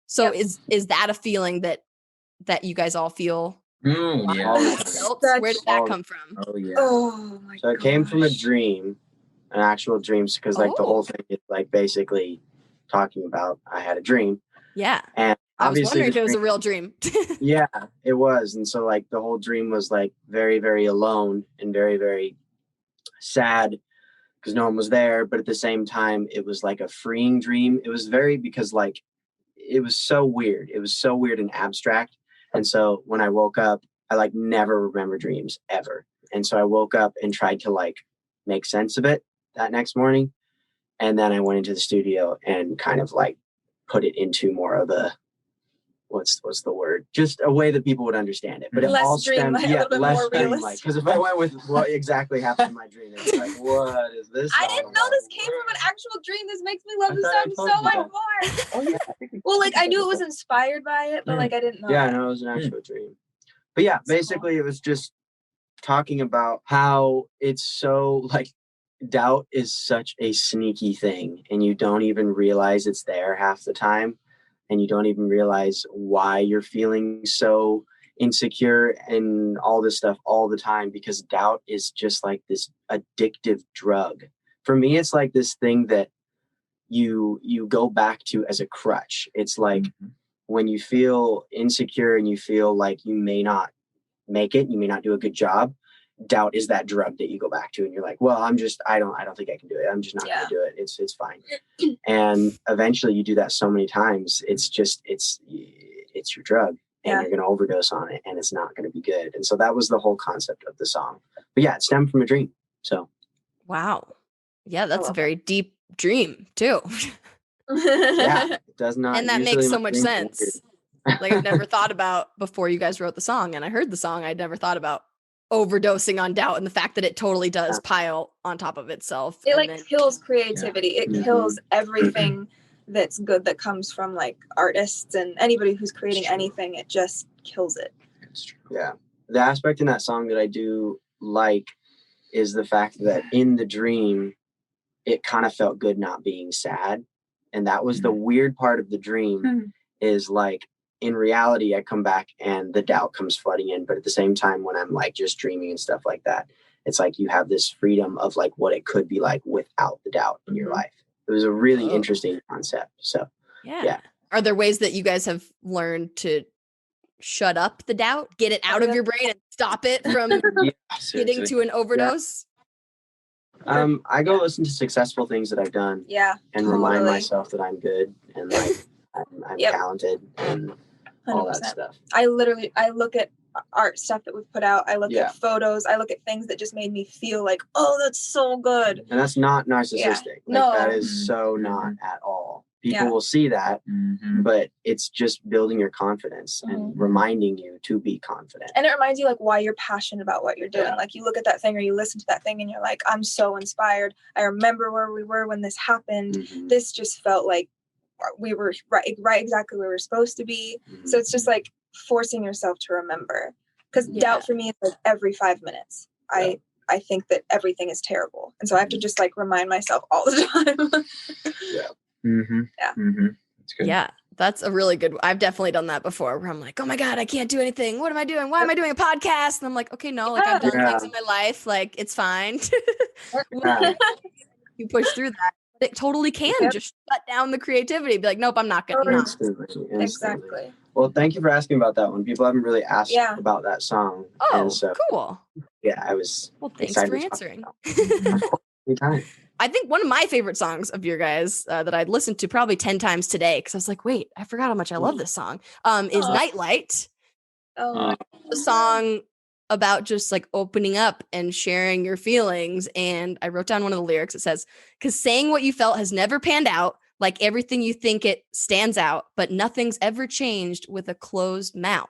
So is that a feeling that you guys all feel? Yeah. Where did that come from? Oh yeah. Oh my So it came from a dream, an actual dream, because like the whole thing is like basically talking about I had a dream. Yeah. And I was obviously wondering if it was a real dream. Yeah, it was. And so like the whole dream was like very, very alone and very, very sad because no one was there. But at the same time, it was like a freeing dream. It was because like it was so weird. It was so weird and abstract. And so when I woke up, I like never remember dreams ever. And so I woke up and tried to like make sense of it that next morning. And then I went into the studio and kind of like put it into more of a, what's the word? Just a way that people would understand it. But it all stemmed, less dreamlike. Because if I went with what exactly happened in my dream, it's like, what is this? I didn't know this came from an actual dream. This makes me love this song so much more. Oh yeah. Well, like I knew it was inspired by it, but like I didn't know. Yeah, no, it was an actual dream. But yeah, basically it was just talking about how it's so like doubt is such a sneaky thing and you don't even realize it's there half the time. And you don't even realize why you're feeling so insecure and all this stuff all the time, because doubt is just like this addictive drug. For me, it's like this thing that you go back to as a crutch. It's like when you feel insecure and you feel like you may not make it, you may not do a good job, doubt is that drug that you go back to and you're like, well, I don't think I can do it. I'm just not going to do it. It's fine. And eventually you do that so many times. It's your drug and you're going to overdose on it and it's not going to be good. And so that was the whole concept of the song. But yeah, it stemmed from a dream. So. Wow. Yeah. That's a very deep dream too. Yeah, it does not. And that makes so much sense. Like I've never thought about before you guys wrote the song and I heard the song, I'd never thought about overdosing on doubt and the fact that it totally does pile on top of itself. It like kills creativity. It kills everything that's good that comes from like artists and anybody who's creating anything. It just kills it. It's true. Yeah. The aspect in that song that I do like is the fact that in the dream, it kind of felt good not being sad. And that was the weird part of the dream is like, in reality, I come back and the doubt comes flooding in. But at the same time, when I'm like just dreaming and stuff like that, it's like you have this freedom of like what it could be like without the doubt in your life. It was a really interesting concept. So, yeah. Are there ways that you guys have learned to shut up the doubt, get it out of your brain and stop it from getting to an overdose? I go listen to successful things that I've done. Yeah. And remind myself that I'm good and like I'm talented and all that 100%. stuff. I look at art stuff that we've put out. I look at photos. I look at things that just made me feel like, oh, that's so good. And that's not narcissistic. Yeah. Like, that is so not at all. People will see that, but it's just building your confidence and reminding you to be confident. And it reminds you like why you're passionate about what you're doing. Like you look at that thing or you listen to that thing and you're like, I'm so inspired. I remember where we were when this happened. This just felt like we were right exactly where we were supposed to be. So it's just like forcing yourself to remember, because doubt for me is like every 5 minutes I think that everything is terrible, and so I have to just like remind myself all the time. That's good. Yeah, That's a really good. I've definitely done that before where I'm like, oh my God, I can't do anything. What am I doing? Why am I doing a podcast? And I'm like, okay, no, like I've done things in my life. Like it's fine. You push through that. It totally can just shut down the creativity. Be like, nope, I'm not gonna. Instantly. Exactly. Well, thank you for asking about that one. People haven't really asked about that song. Oh, and so, cool. Yeah, I was. Well, thanks for answering. Of course, anytime. I think one of my favorite songs of your guys that I'd listened to probably 10 times today because I was like, wait, I forgot how much I love this song. Is Nightlight. Oh, a song about just like opening up and sharing your feelings. And I wrote down one of the lyrics. It says, because saying what you felt has never panned out, like everything you think it stands out, but nothing's ever changed with a closed mouth.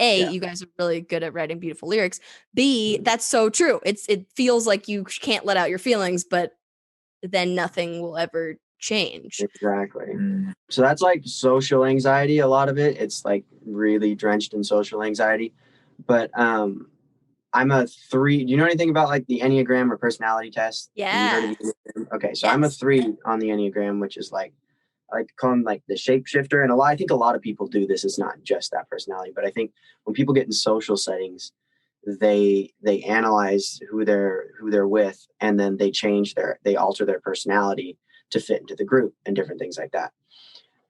You guys are really good at writing beautiful lyrics. B, that's so true. It feels like you can't let out your feelings, but then nothing will ever change. Exactly. So that's like social anxiety. A lot of it's like really drenched in social anxiety. But I'm a 3. Do you know anything about like the Enneagram or personality test? Yeah. Okay, so I'm a 3 on the Enneagram, which is like I like to call them like the shapeshifter. And I think a lot of people do this. It's not just that personality, but I think when people get in social settings, they analyze who they're with, and then they alter their personality to fit into the group and different things like that.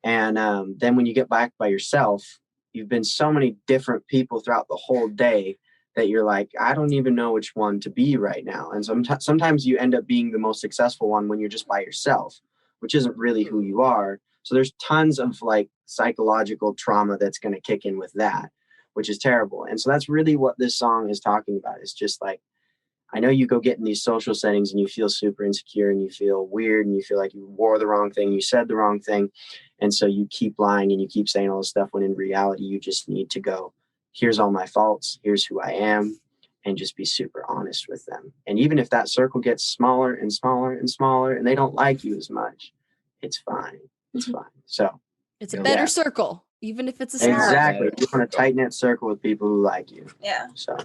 And then when you get back by yourself, you've been so many different people throughout the whole day that you're like, I don't even know which one to be right now. And sometimes you end up being the most successful one when you're just by yourself, which isn't really who you are. So there's tons of like psychological trauma that's going to kick in with that, which is terrible. And so that's really what this song is talking about. It's just like, I know you go get in these social settings and you feel super insecure and you feel weird and you feel like you wore the wrong thing, you said the wrong thing. And so you keep lying and you keep saying all this stuff when in reality, you just need to go, here's all my faults, here's who I am, and just be super honest with them. And even if that circle gets smaller and smaller and smaller and they don't like you as much, it's fine. It's fine. So it's a better circle, even if it's a small. Exactly. You want a tight knit circle with people who like you. Yeah. So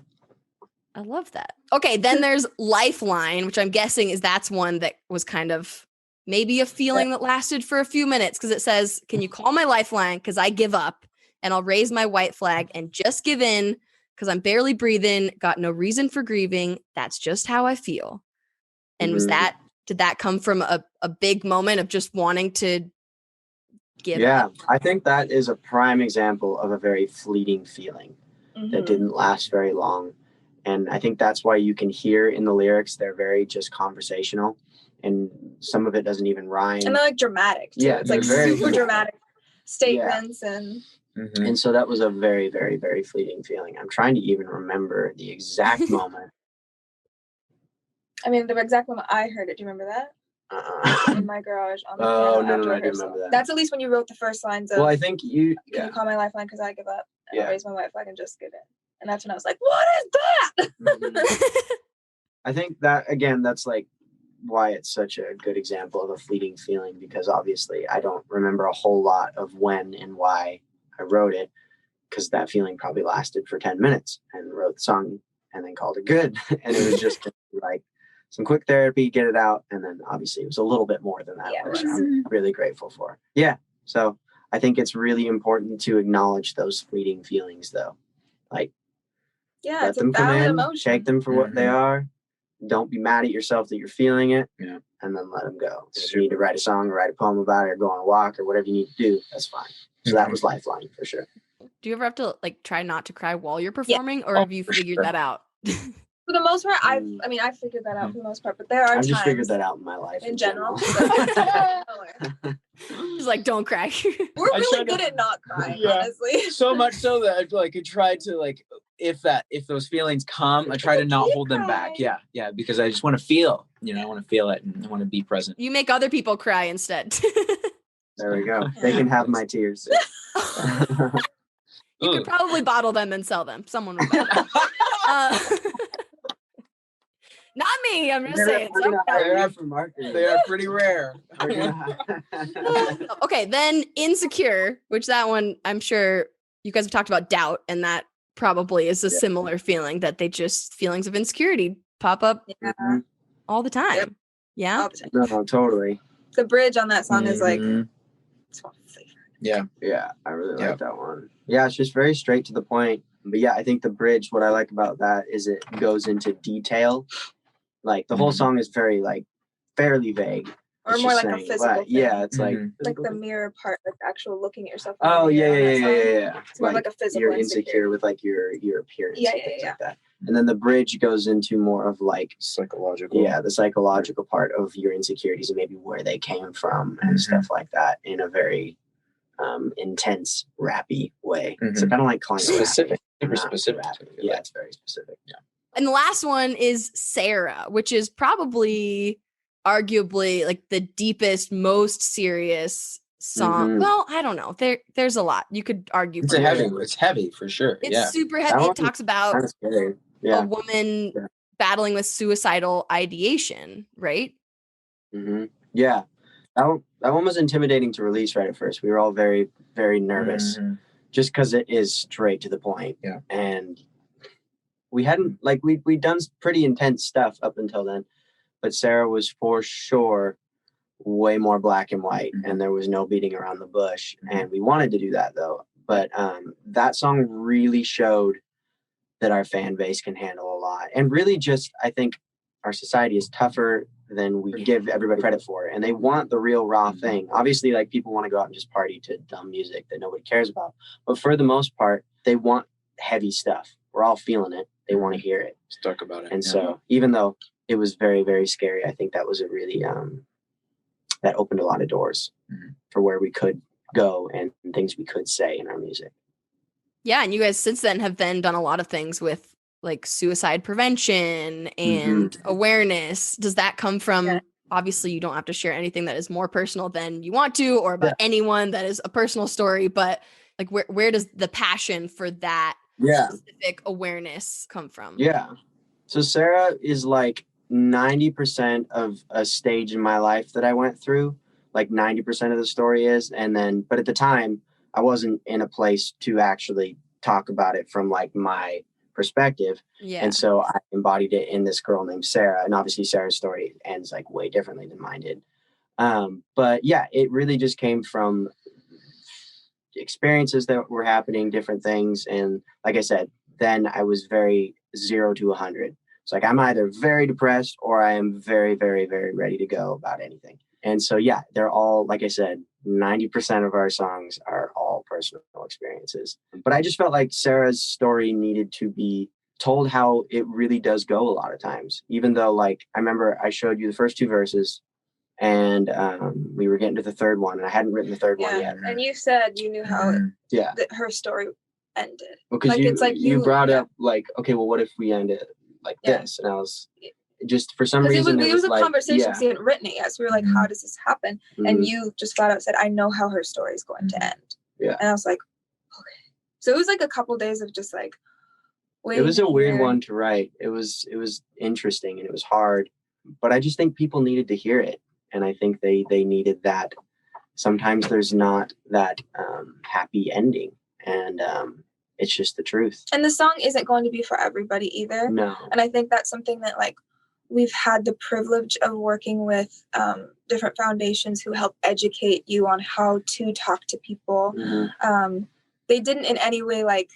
I love that. Okay, then there's Lifeline, which I'm guessing that's one that was kind of maybe a feeling that lasted for a few minutes because it says, can you call my lifeline? Because I give up and I'll raise my white flag and just give in because I'm barely breathing, got no reason for grieving. That's just how I feel. And did that come from a big moment of just wanting to give up? I think that is a prime example of a very fleeting feeling that didn't last very long. And I think that's why you can hear in the lyrics, they're very just conversational. And some of it doesn't even rhyme. And they're like dramatic too. Yeah, it's like super dramatic statements. And so that was a very, very, very fleeting feeling. I'm trying to even remember the exact moment. I mean, the exact moment I heard it. Do you remember that? In my garage on the piano. No, I do remember that. That's at least when you wrote the first lines of. Well, I think you. Can you call my lifeline because I give up and I'll raise my white flag and just give it. And that's when I was like, what is that? I think that, again, that's like why it's such a good example of a fleeting feeling, because obviously I don't remember a whole lot of when and why I wrote it, because that feeling probably lasted for 10 minutes and wrote the song and then called it good. And it was just like some quick therapy, get it out. And then obviously it was a little bit more than that, which I'm really grateful for. Yeah. So I think it's really important to acknowledge those fleeting feelings though. Like, let them come in, emotion. Take them for what they are. Don't be mad at yourself that you're feeling it, and then let them go. If you need to write a song or write a poem about it or go on a walk or whatever you need to do, that's fine. So that was Lifeline for sure. Do you ever have to like try not to cry while you're performing, or have you figured that out? For the most part, I figured that out for the most part, but there are times. I've just figured that out in my life. In general. Just like, don't cry. We're really good at not crying, honestly. So much so that I try to if those feelings come, I try to not hold them back. Yeah, because I just want to feel, I want to feel it and I want to be present. You make other people cry instead. There we go. They can have my tears. You could probably bottle them and sell them. Someone would buy them. Not me. I'm just saying. They are pretty rare. Okay, then Insecure, which that one, I'm sure you guys have talked about doubt, and that probably is a similar feeling that feelings of insecurity pop up all the time. Yeah? No, totally. The bridge on that song is like, it's one of my favorites. Yeah. Yeah, I really like that one. Yeah, it's just very straight to the point. But yeah, I think the bridge, what I like about that is it goes into detail. Like the whole song is very like fairly vague. Or more like a physical thing. Yeah, it's like the mirror part, like actual looking at yourself. Oh yeah. It's more like a physical. You're insecure with like your appearance. Yeah. Like that. And then the bridge goes into more of like psychological. Yeah, the psychological part of your insecurities and maybe where they came from and stuff like that in a very intense rappy way. So kind of like calling specific, super specific. Yeah, it's very specific. Yeah. And the last one is Sarah, which is probably arguably like the deepest, most serious song. Well, I don't know. There's a lot. You could argue. It's heavy for sure. It's super heavy. It talks about a woman battling with suicidal ideation, right? Yeah. That one was intimidating to release right at first. We were all very, very nervous just because it is straight to the point. Yeah. And we hadn't, like, we'd done pretty intense stuff up until then, but Sarah was for sure way more black and white, and there was no beating around the bush. And we wanted to do that though. But that song really showed that our fan base can handle a lot. And really just, I think our society is tougher than we give everybody credit for. And they want the real raw thing. Obviously, like people want to go out and just party to dumb music that nobody cares about. But for the most part, they want heavy stuff. We're all feeling it. They want to hear it. Let's talk about it. And so even though it was very, very scary, I think that was a really, that opened a lot of doors for where we could go and things we could say in our music. Yeah. And you guys since then have then done a lot of things with like suicide prevention and awareness. Does that come from, obviously you don't have to share anything that is more personal than you want to, or about anyone that is a personal story, but like where does the passion for that specific awareness come from? Yeah. So Sarah is like 90% of a stage in my life that I went through, like 90% of the story is. And then, but at the time I wasn't in a place to actually talk about it from like my perspective. Yeah. And so I embodied it in this girl named Sarah. And obviously Sarah's story ends like way differently than mine did. But yeah, it really just came from experiences that were happening, different things. And like I said, then I was very 0 to 100. It's like, I'm either very depressed or I am very, very, very ready to go about anything. And so, yeah, they're all, like I said, 90% of our songs are all personal experiences. But I just felt like Sarah's story needed to be told how it really does go a lot of times, even though, like, I remember I showed you the first 2 verses and we were getting to the third one and I hadn't written the third one yet. And you said you knew how her story ended. Well, because like you brought up like, okay, well, what if we end it like this? And I was just, for some reason, it was a conversation because you hadn't written it yet. So we were like, how does this happen? And you just flat out said, I know how her story is going to end. Yeah. And I was like, okay. So it was like a couple days of just like, it was a weird one to write. It was interesting and it was hard, but I just think people needed to hear it. And I think they needed that. Sometimes there's not that happy ending, and it's just the truth. And the song isn't going to be for everybody either. No. And I think that's something that like we've had the privilege of working with different foundations who help educate you on how to talk to people. They didn't in any way like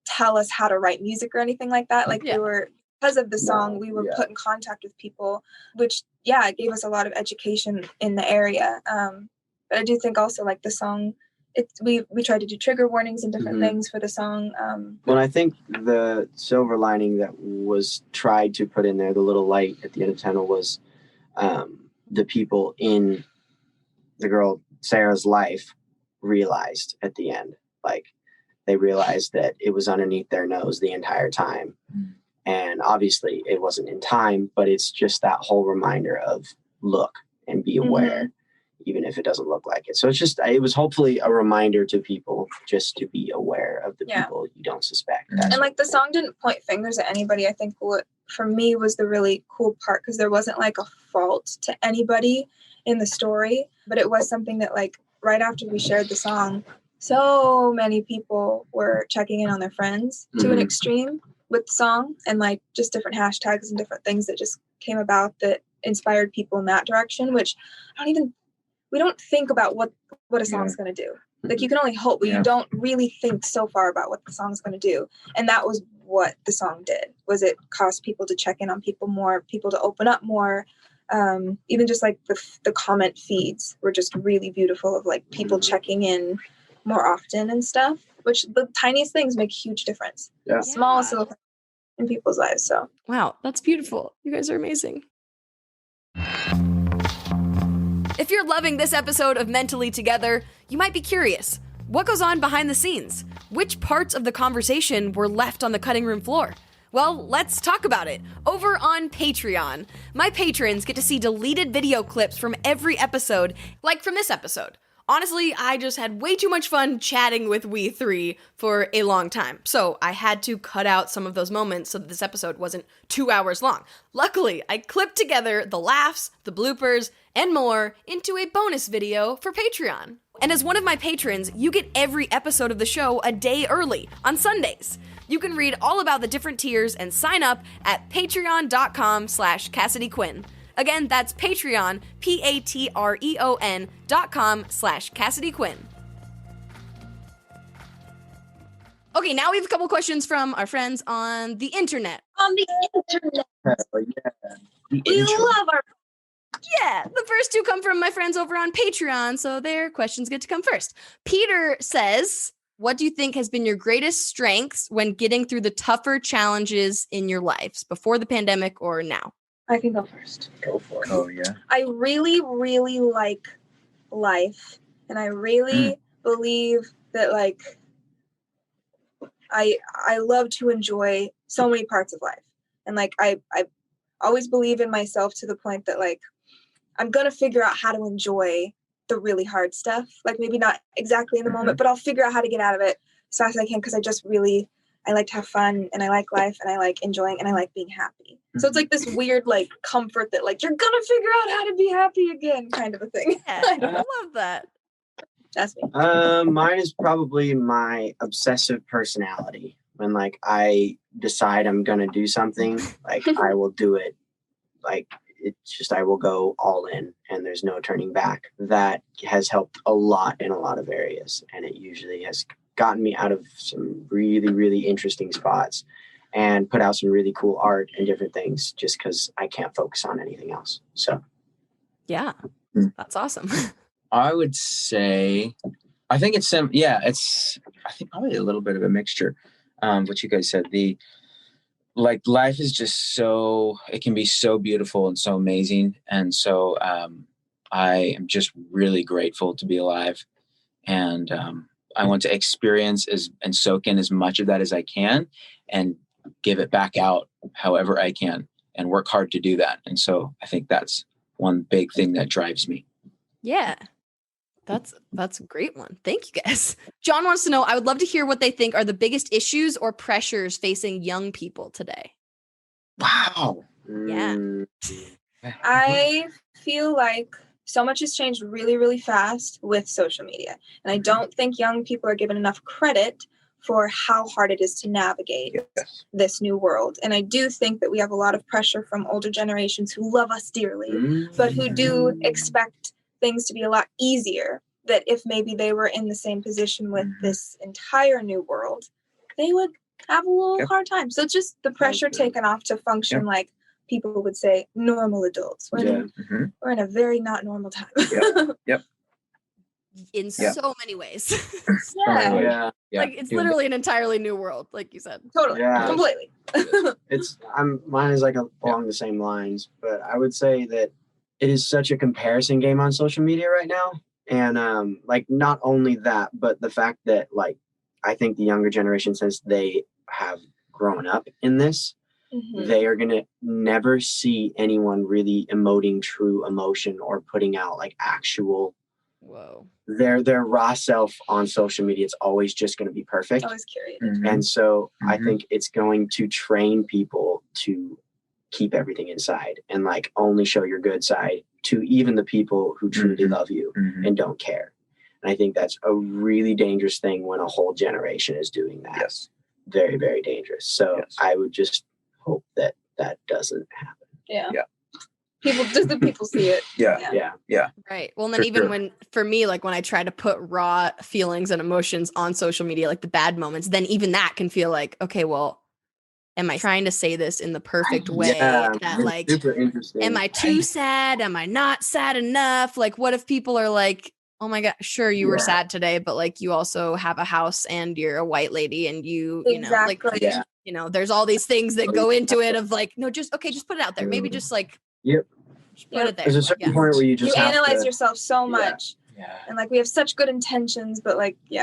tell us how to write music or anything like that. Like we were, because of the song, we were put in contact with people, which it gave us a lot of education in the area. But I do think also like the song, we tried to do trigger warnings and different things for the song. Well, I think the silver lining that was tried to put in there, the little light at the end of the tunnel, was the people in the girl Sarah's life realized at the end, like they realized that it was underneath their nose the entire time. And obviously it wasn't in time, but it's just that whole reminder of look and be aware, even if it doesn't look like it. So it was hopefully a reminder to people just to be aware of the people you don't suspect. And like the song didn't point fingers at anybody. I think what for me was the really cool part, because there wasn't like a fault to anybody in the story, but it was something that like right after we shared the song, so many people were checking in on their friends to an extreme with the song, and like just different hashtags and different things that just came about that inspired people in that direction, which we don't think about what a song's going to do. Like you can only hope, but you don't really think so far about what the song's going to do. And that was what the song did. Was it caused people to check in on people more, people to open up more. Even just like the comment feeds were just really beautiful of like people checking in more often and stuff, which the tiniest things make a huge difference. Yeah. Smallest little things in people's lives. So wow, that's beautiful. You guys are amazing. If you're loving this episode of Mentally Together, you might be curious. What goes on behind the scenes? Which parts of the conversation were left on the cutting room floor? Well, let's talk about it. Over on Patreon, my patrons get to see deleted video clips from every episode, like from this episode. Honestly, I just had way too much fun chatting with we three for a long time, so I had to cut out some of those moments so that this episode wasn't 2 hours long. Luckily, I clipped together the laughs, the bloopers, and more into a bonus video for Patreon. And as one of my patrons, you get every episode of the show a day early on Sundays. You can read all about the different tiers and sign up at patreon.com/CassidyQuinn. Again, that's Patreon, patreon.com/CassidyQuinn. Okay, now we have a couple questions from our friends on the internet. on the internet, we love our. Yeah, the first two come from my friends over on Patreon, so their questions get to come first. Peter says, what do you think has been your greatest strengths when getting through the tougher challenges in your lives, before the pandemic or now? I can go first. Go for it. Oh yeah. I really, really like life, and I really believe that like I love to enjoy so many parts of life, and like I always believe in myself to the point that like I'm gonna figure out how to enjoy the really hard stuff. Like maybe not exactly in the moment, but I'll figure out how to get out of it as fast as I can, because I like to have fun, and I like life, and I like enjoying, and I like being happy. So it's like this weird like comfort that like you're gonna figure out how to be happy again kind of a thing. Yeah, I love that. That's me. Mine is probably my obsessive personality. When like I decide I'm gonna do something, like I will do it. Like it's just I will go all in, and there's no turning back. That has helped a lot in a lot of areas, and it usually has gotten me out of some really, really interesting spots and put out some really cool art and different things just because I can't focus on anything else. So, Yeah, that's awesome. I would say, I think it's I think probably a little bit of a mixture. What you guys said, like life is just it can be so beautiful and so amazing. And so I am just really grateful to be alive. And I want to experience and soak in as much of that as I can and give it back out however I can and work hard to do that. And so I think that's one big thing that drives me. Yeah. That's a great one. Thank you guys. John wants to know, I would love to hear what they think are the biggest issues or pressures facing young people today. Wow. Yeah. I feel like so much has changed really, really fast with social media. And I don't think young people are given enough credit for how hard it is to navigate this new world. And I do think that we have a lot of pressure from older generations who love us dearly, but who do expect things to be a lot easier, that if maybe they were in the same position with this entire new world, they would have a little hard time. So it's just the pressure taken off to function like people would say normal adults. We're in a very not normal time. In so many ways. Yeah. Like it's literally an entirely new world, like you said. Totally. Yeah. Completely. Mine is like along the same lines, but I would say that it is such a comparison game on social media right now. And like not only that, but the fact that like I think the younger generation, since they have grown up in this, they are gonna never see anyone really emoting true emotion or putting out like actual their raw self on social media. It's always just going to be perfect. Always curated. And so I think it's going to train people to keep everything inside and like only show your good side to even the people who truly love you and don't care. And I think that's a really dangerous thing when a whole generation is doing that. Yes. Very, very dangerous. So I would just hope that that doesn't happen. Yeah. the people see it. Yeah. Right. Well, and then For even sure. when, for me, like when I try to put raw feelings and emotions on social media, like the bad moments, then even that can feel like, okay, well, am I trying to say this in the perfect way? Yeah, That it's like, super interesting. am I too sad? Am I not sad enough? Like, what if people are like, oh my God, sure, you were sad today, but like you also have a house and you're a white lady and you know, like, Exactly. you know, there's all these things that go into it of like, no, just put it out there. Maybe just like, Yep. just put it there. There's a Like, certain yeah. point where you You just have analyze to, yourself so much, Yeah. and like we have such good intentions, but like you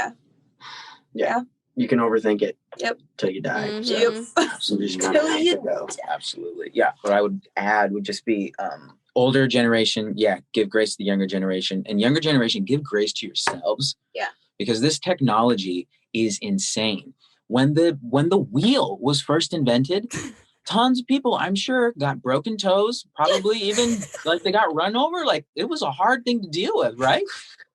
can overthink it. Yep. Till you die. Mhm. So you just kinda have to go. Absolutely. Yeah. What I would add would just be older generation, give grace to the younger generation. And younger generation, give grace to yourselves. Yeah. Because this technology is insane. When the wheel was first invented, tons of people, I'm sure, got broken toes, probably even like they got run over. Like it was a hard thing to deal with, right?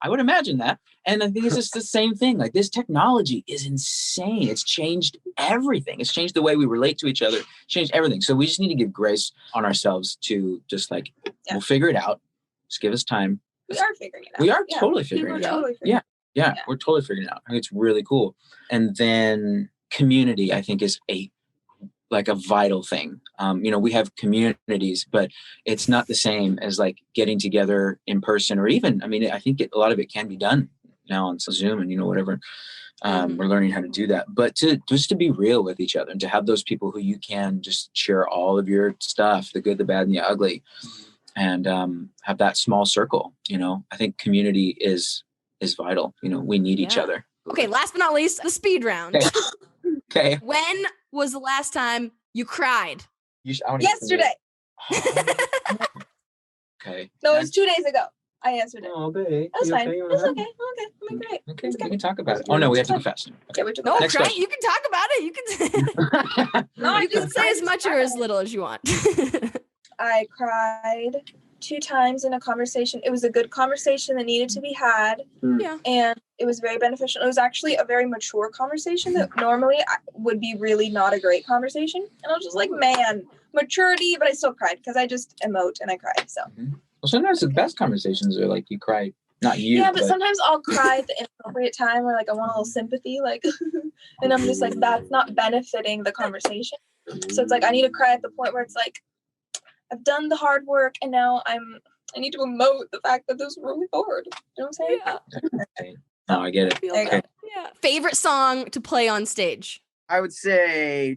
I would imagine that. And I think it's just the same thing. Like this technology is insane. It's changed everything. It's changed the way we relate to each other, changed everything. So we just need to give grace on ourselves to just like, we'll figure it out. Just give us time. we are figuring it out. We are Yeah. totally People figuring are it out. totally figuring Yeah, we're totally figuring it out. I think it's really cool. And then community, I think, is a vital thing. We have communities, but it's not the same as like getting together in person or even, I think a lot of it can be done now on Zoom and, whatever. We're learning how to do that, but to be real with each other and to have those people who you can just share all of your stuff, the good, the bad, and the ugly, and have that small circle. I think community is vital. We need each other. Okay, last but not least, the speed round. Okay. When was the last time you cried? Yesterday. Okay. No, it was 2 days ago. I answered it. Oh, babe. That's fine. Okay? That's okay. I'm great. Okay, we can talk about it. Oh no, we have to go faster. Yeah, we took No, Next cry. question. You can talk about it. You can. No, You can say as much or as little as you want. I cried 2 times in a conversation. It was a good conversation that needed to be had. Yeah. And it was very beneficial. It was actually a very mature conversation that normally would be really not a great conversation. And I was just like, man, maturity, but I still cried because I just emote and I cried. So. Well, sometimes the best conversations are like you cry, not you. Yeah, but sometimes I'll cry at the inappropriate time where like I want a little sympathy, like, and I'm just like, that's not benefiting the conversation. So it's like I need to cry at the point where it's like, I've done the hard work and now I need to emote the fact that this is really hard. You know what I'm saying? Yeah. No, I get it. There you go. Yeah. Favorite song to play on stage? I would say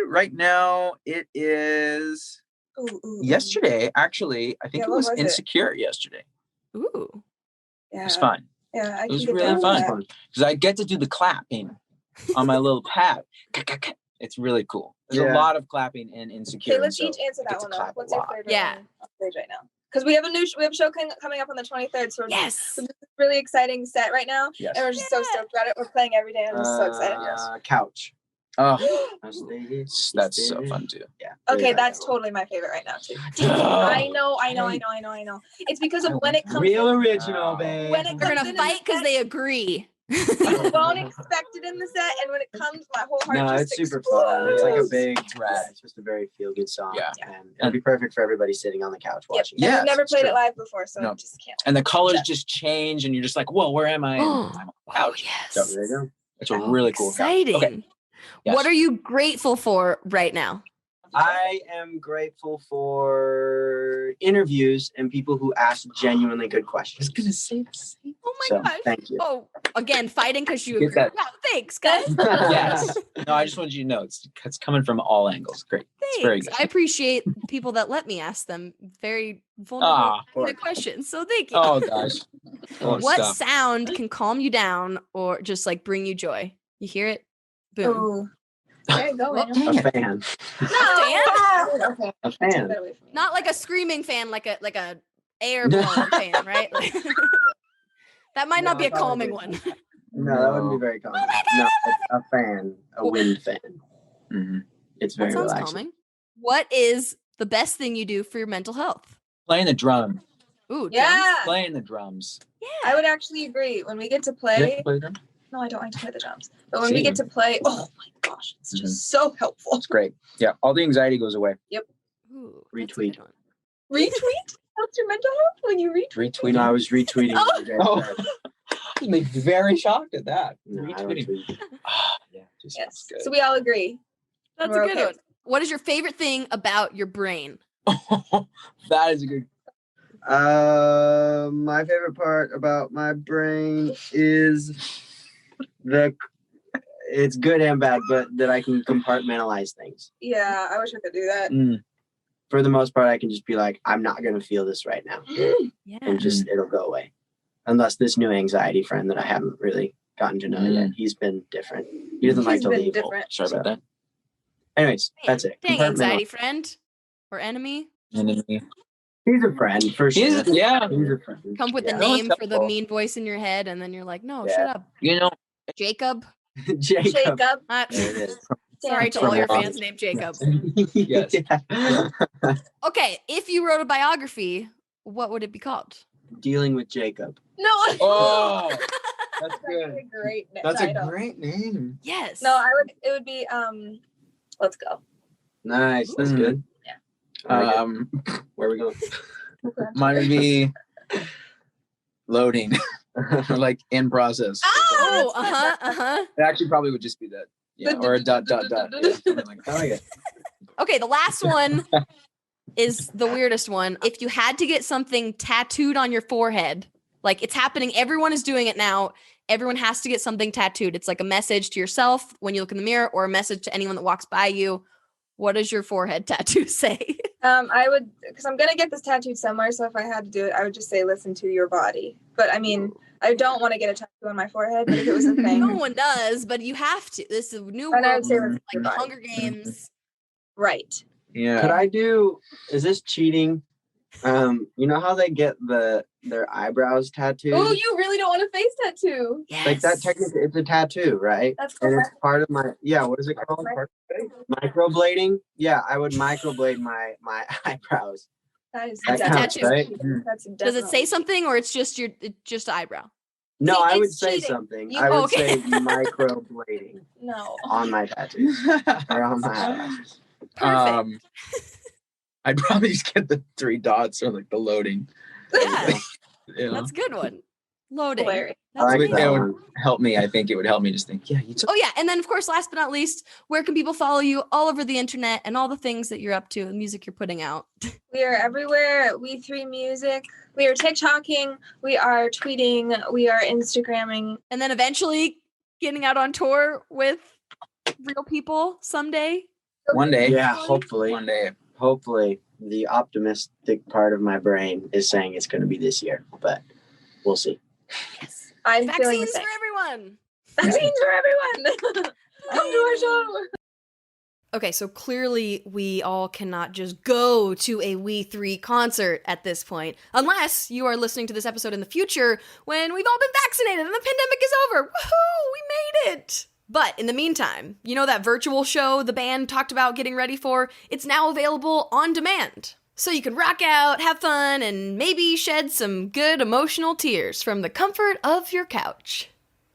right now it is Ooh. yesterday. Actually, I think Yeah, it what was was it? Insecure yesterday. Ooh. Yeah. It was fun. Yeah, It was can get really down fun. with that. Because I get to do the clapping on my little pad. It's really cool. There's a lot of clapping in Insecure. Okay, let's so each answer I that get to one though. clap a What's your lot. favorite Yeah. one on stage right now? Because we have a show coming up on the 23rd, so we're Yes. this really exciting set right now, Yes. and we're just so stoked about it. We're playing every day. I'm just so excited. Couch. Oh, That's that's so fun too. Yeah. Okay, that's totally my favorite right now too. I know. It's because of when it comes. Real original, babe. When it They're comes gonna in fight the because set, they agree. you won't expect it in the set, and when it comes, my whole heart No, just it's super fun. It's like a explodes. big Rad. It's just a very feel good song. Yeah. And it'll be perfect for everybody sitting on the couch Yep. watching. And Yes, we've never it's played true. it live before, so No. I just can't. And the colors just change, and you're just like, "Whoa, where am I?" And I'm on the couch. So yes. there you go. It's a really cool couch. Exciting. Okay. Yes. What are you grateful for right now? I am grateful for interviews and people who ask genuinely good questions. gonna say the same. Oh my So, gosh. thank you. Oh, again, fighting because you Get agree. that. Wow, thanks, guys. Yes. No, I just wanted you to know it's coming from all angles. Great. It's very Thanks. good. I appreciate people that let me ask them very vulnerable questions. So thank you. Oh gosh. Oh, What stuff. sound can calm you down or just like bring you joy? You hear it? Boom. Ooh. There you go, man. A fan. No, Okay. A Take fan. that away from me. not like a screaming fan, like a air blowing fan, right? Like, that might not be a calming one. No, that wouldn't be very calming. No, a fan, a wind fan. Mhm. It's That very sounds relaxing. calming. What is the best thing you do for your mental health? Playing the drum. Ooh, Yeah. Playing the drums. I would actually agree. When we get to You like play, to play the drums? no, I don't like to play the drums. But when we get Same. to play, oh my gosh, it's just so helpful. It's great. Yeah. All the anxiety goes away. Ooh, that's a Retweet. good one. Retweet? Helps your mental health when you retweet? Retweet. No, I was retweeting. what you guys Oh. said. I'm like very shocked at that. No, I don't Retweeting. tweet. Yeah, just Yes. good. So we all agree. That's We're a good okay. one. What is your favorite thing about your brain? That is a good. My favorite part about my brain is it's good and bad, but that I can compartmentalize things. Yeah, I wish I could do that. For the most part, I can just be like, I'm not going to feel this right now. Yeah. And just, it'll go away. Unless this new anxiety friend that I haven't really gotten to know yet, he's been different. He doesn't like He's to been leave. different. Sorry about that. Anyways, that's it. Dang, Compartmentalize. anxiety friend or enemy. Enemy. He's a friend, for sure. Yeah. He's a friend. Come up with Yeah. the No one's name for the helpful. mean voice in your head, and then you're like, no, Yeah. shut up. You know. Jacob. Jacob. Shake up. Ah, There it is. sorry to From all your Wong. fans named Jacob. Yes. Yeah. Okay, if you wrote a biography, what would it be called? Dealing with Jacob. No. Oh, that's That's good. a great That's title. a great name. Yes. No, it would be Let's Go. Nice. That's Mm. good. Yeah. Where are we going? Mine would be loading, or like in process. Oh, uh-huh. It actually probably would just be that. Yeah, or a dot. Yeah, something like that. Oh, yeah. Okay, the last one is the weirdest one. If you had to get something tattooed on your forehead, like it's happening, everyone is doing it now. Everyone has to get something tattooed. It's like a message to yourself when you look in the mirror or a message to anyone that walks by you. What does your forehead tattoo say? I would, because I'm gonna get this tattooed somewhere. So if I had to do it, I would just say, "Listen to your body." But I mean, I don't want to get a tattoo on my forehead. But if it was a thing, No one does, but you have to. This is a new then I world, would say, like "Listen to the your body." Hunger Games. Right. Yeah. Could I do, is this cheating? You know how they get their eyebrows tattooed? Oh, you really don't want a face tattoo? Yes. Like that technically, it's a tattoo, right? That's And cool. it's part of my, what is it called? Microblading? Yeah, I would microblade my eyebrows. That is That counts, definitely- right? That's Does it say definitely- something or it's just just eyebrow? No, See, I would it's say cheating. something. You- I would okay. say microblading No. on my tattoos or on my eyelashes. Perfect. I'd probably just get the 3 dots or like the loading. Yeah, You know? that's a good one. Loading. Hilarious. I like amazing. that It one. would help me. I think it would help me just think, yeah, you took Oh yeah, and then of course, last but not least, where can people follow you all over the internet and all the things that you're up to, the music you're putting out? We are everywhere. We3 Music. We are TikToking. We are tweeting. We are Instagramming. And then eventually getting out on tour with real people someday. one day. Yeah, hopefully. One day. Hopefully, the optimistic part of my brain is saying it's going to be this year, but we'll see. Yes. I'm feeling the Vaccines same. for everyone. Vaccines for everyone. Come to our show. Okay, so clearly we all cannot just go to a We3 concert at this point, unless you are listening to this episode in the future when we've all been vaccinated and the pandemic is over. Woohoo! We made it! But in the meantime, you know that virtual show the band talked about getting ready for? It's now available on demand. So you can rock out, have fun, and maybe shed some good emotional tears from the comfort of your couch.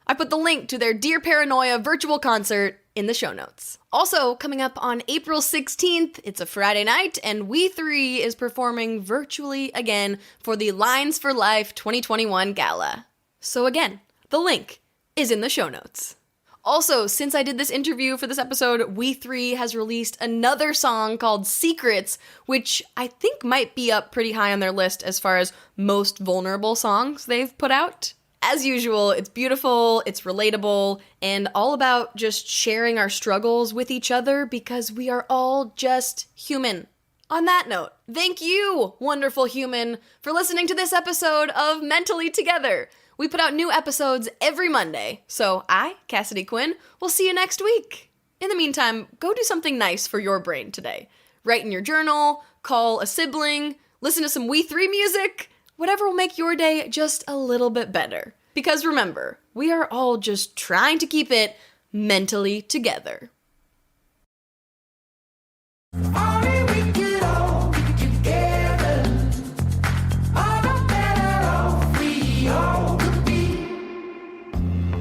I put the link to their Dear Paranoia virtual concert in the show notes. Also, coming up on April 16th, it's a Friday night, and We3 is performing virtually again for the Lines for Life 2021 Gala. So again, the link is in the show notes. Also, since I did this interview for this episode, We3 has released another song called Secrets, which I think might be up pretty high on their list as far as most vulnerable songs they've put out. As usual, it's beautiful, it's relatable, and all about just sharing our struggles with each other because we are all just human. On that note, thank you, wonderful human, for listening to this episode of Mentally Together. We put out new episodes every Monday, so I, Cassidy Quinn, will see you next week. In the meantime, go do something nice for your brain today. Write in your journal, call a sibling, listen to some We3 music, whatever will make your day just a little bit better. Because remember, we are all just trying to keep it mentally together.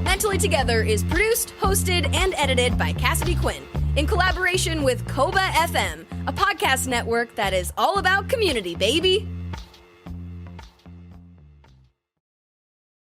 Mentally Together is produced, hosted, and edited by Cassidy Quinn, in collaboration with Koba FM, a podcast network that is all about community, baby.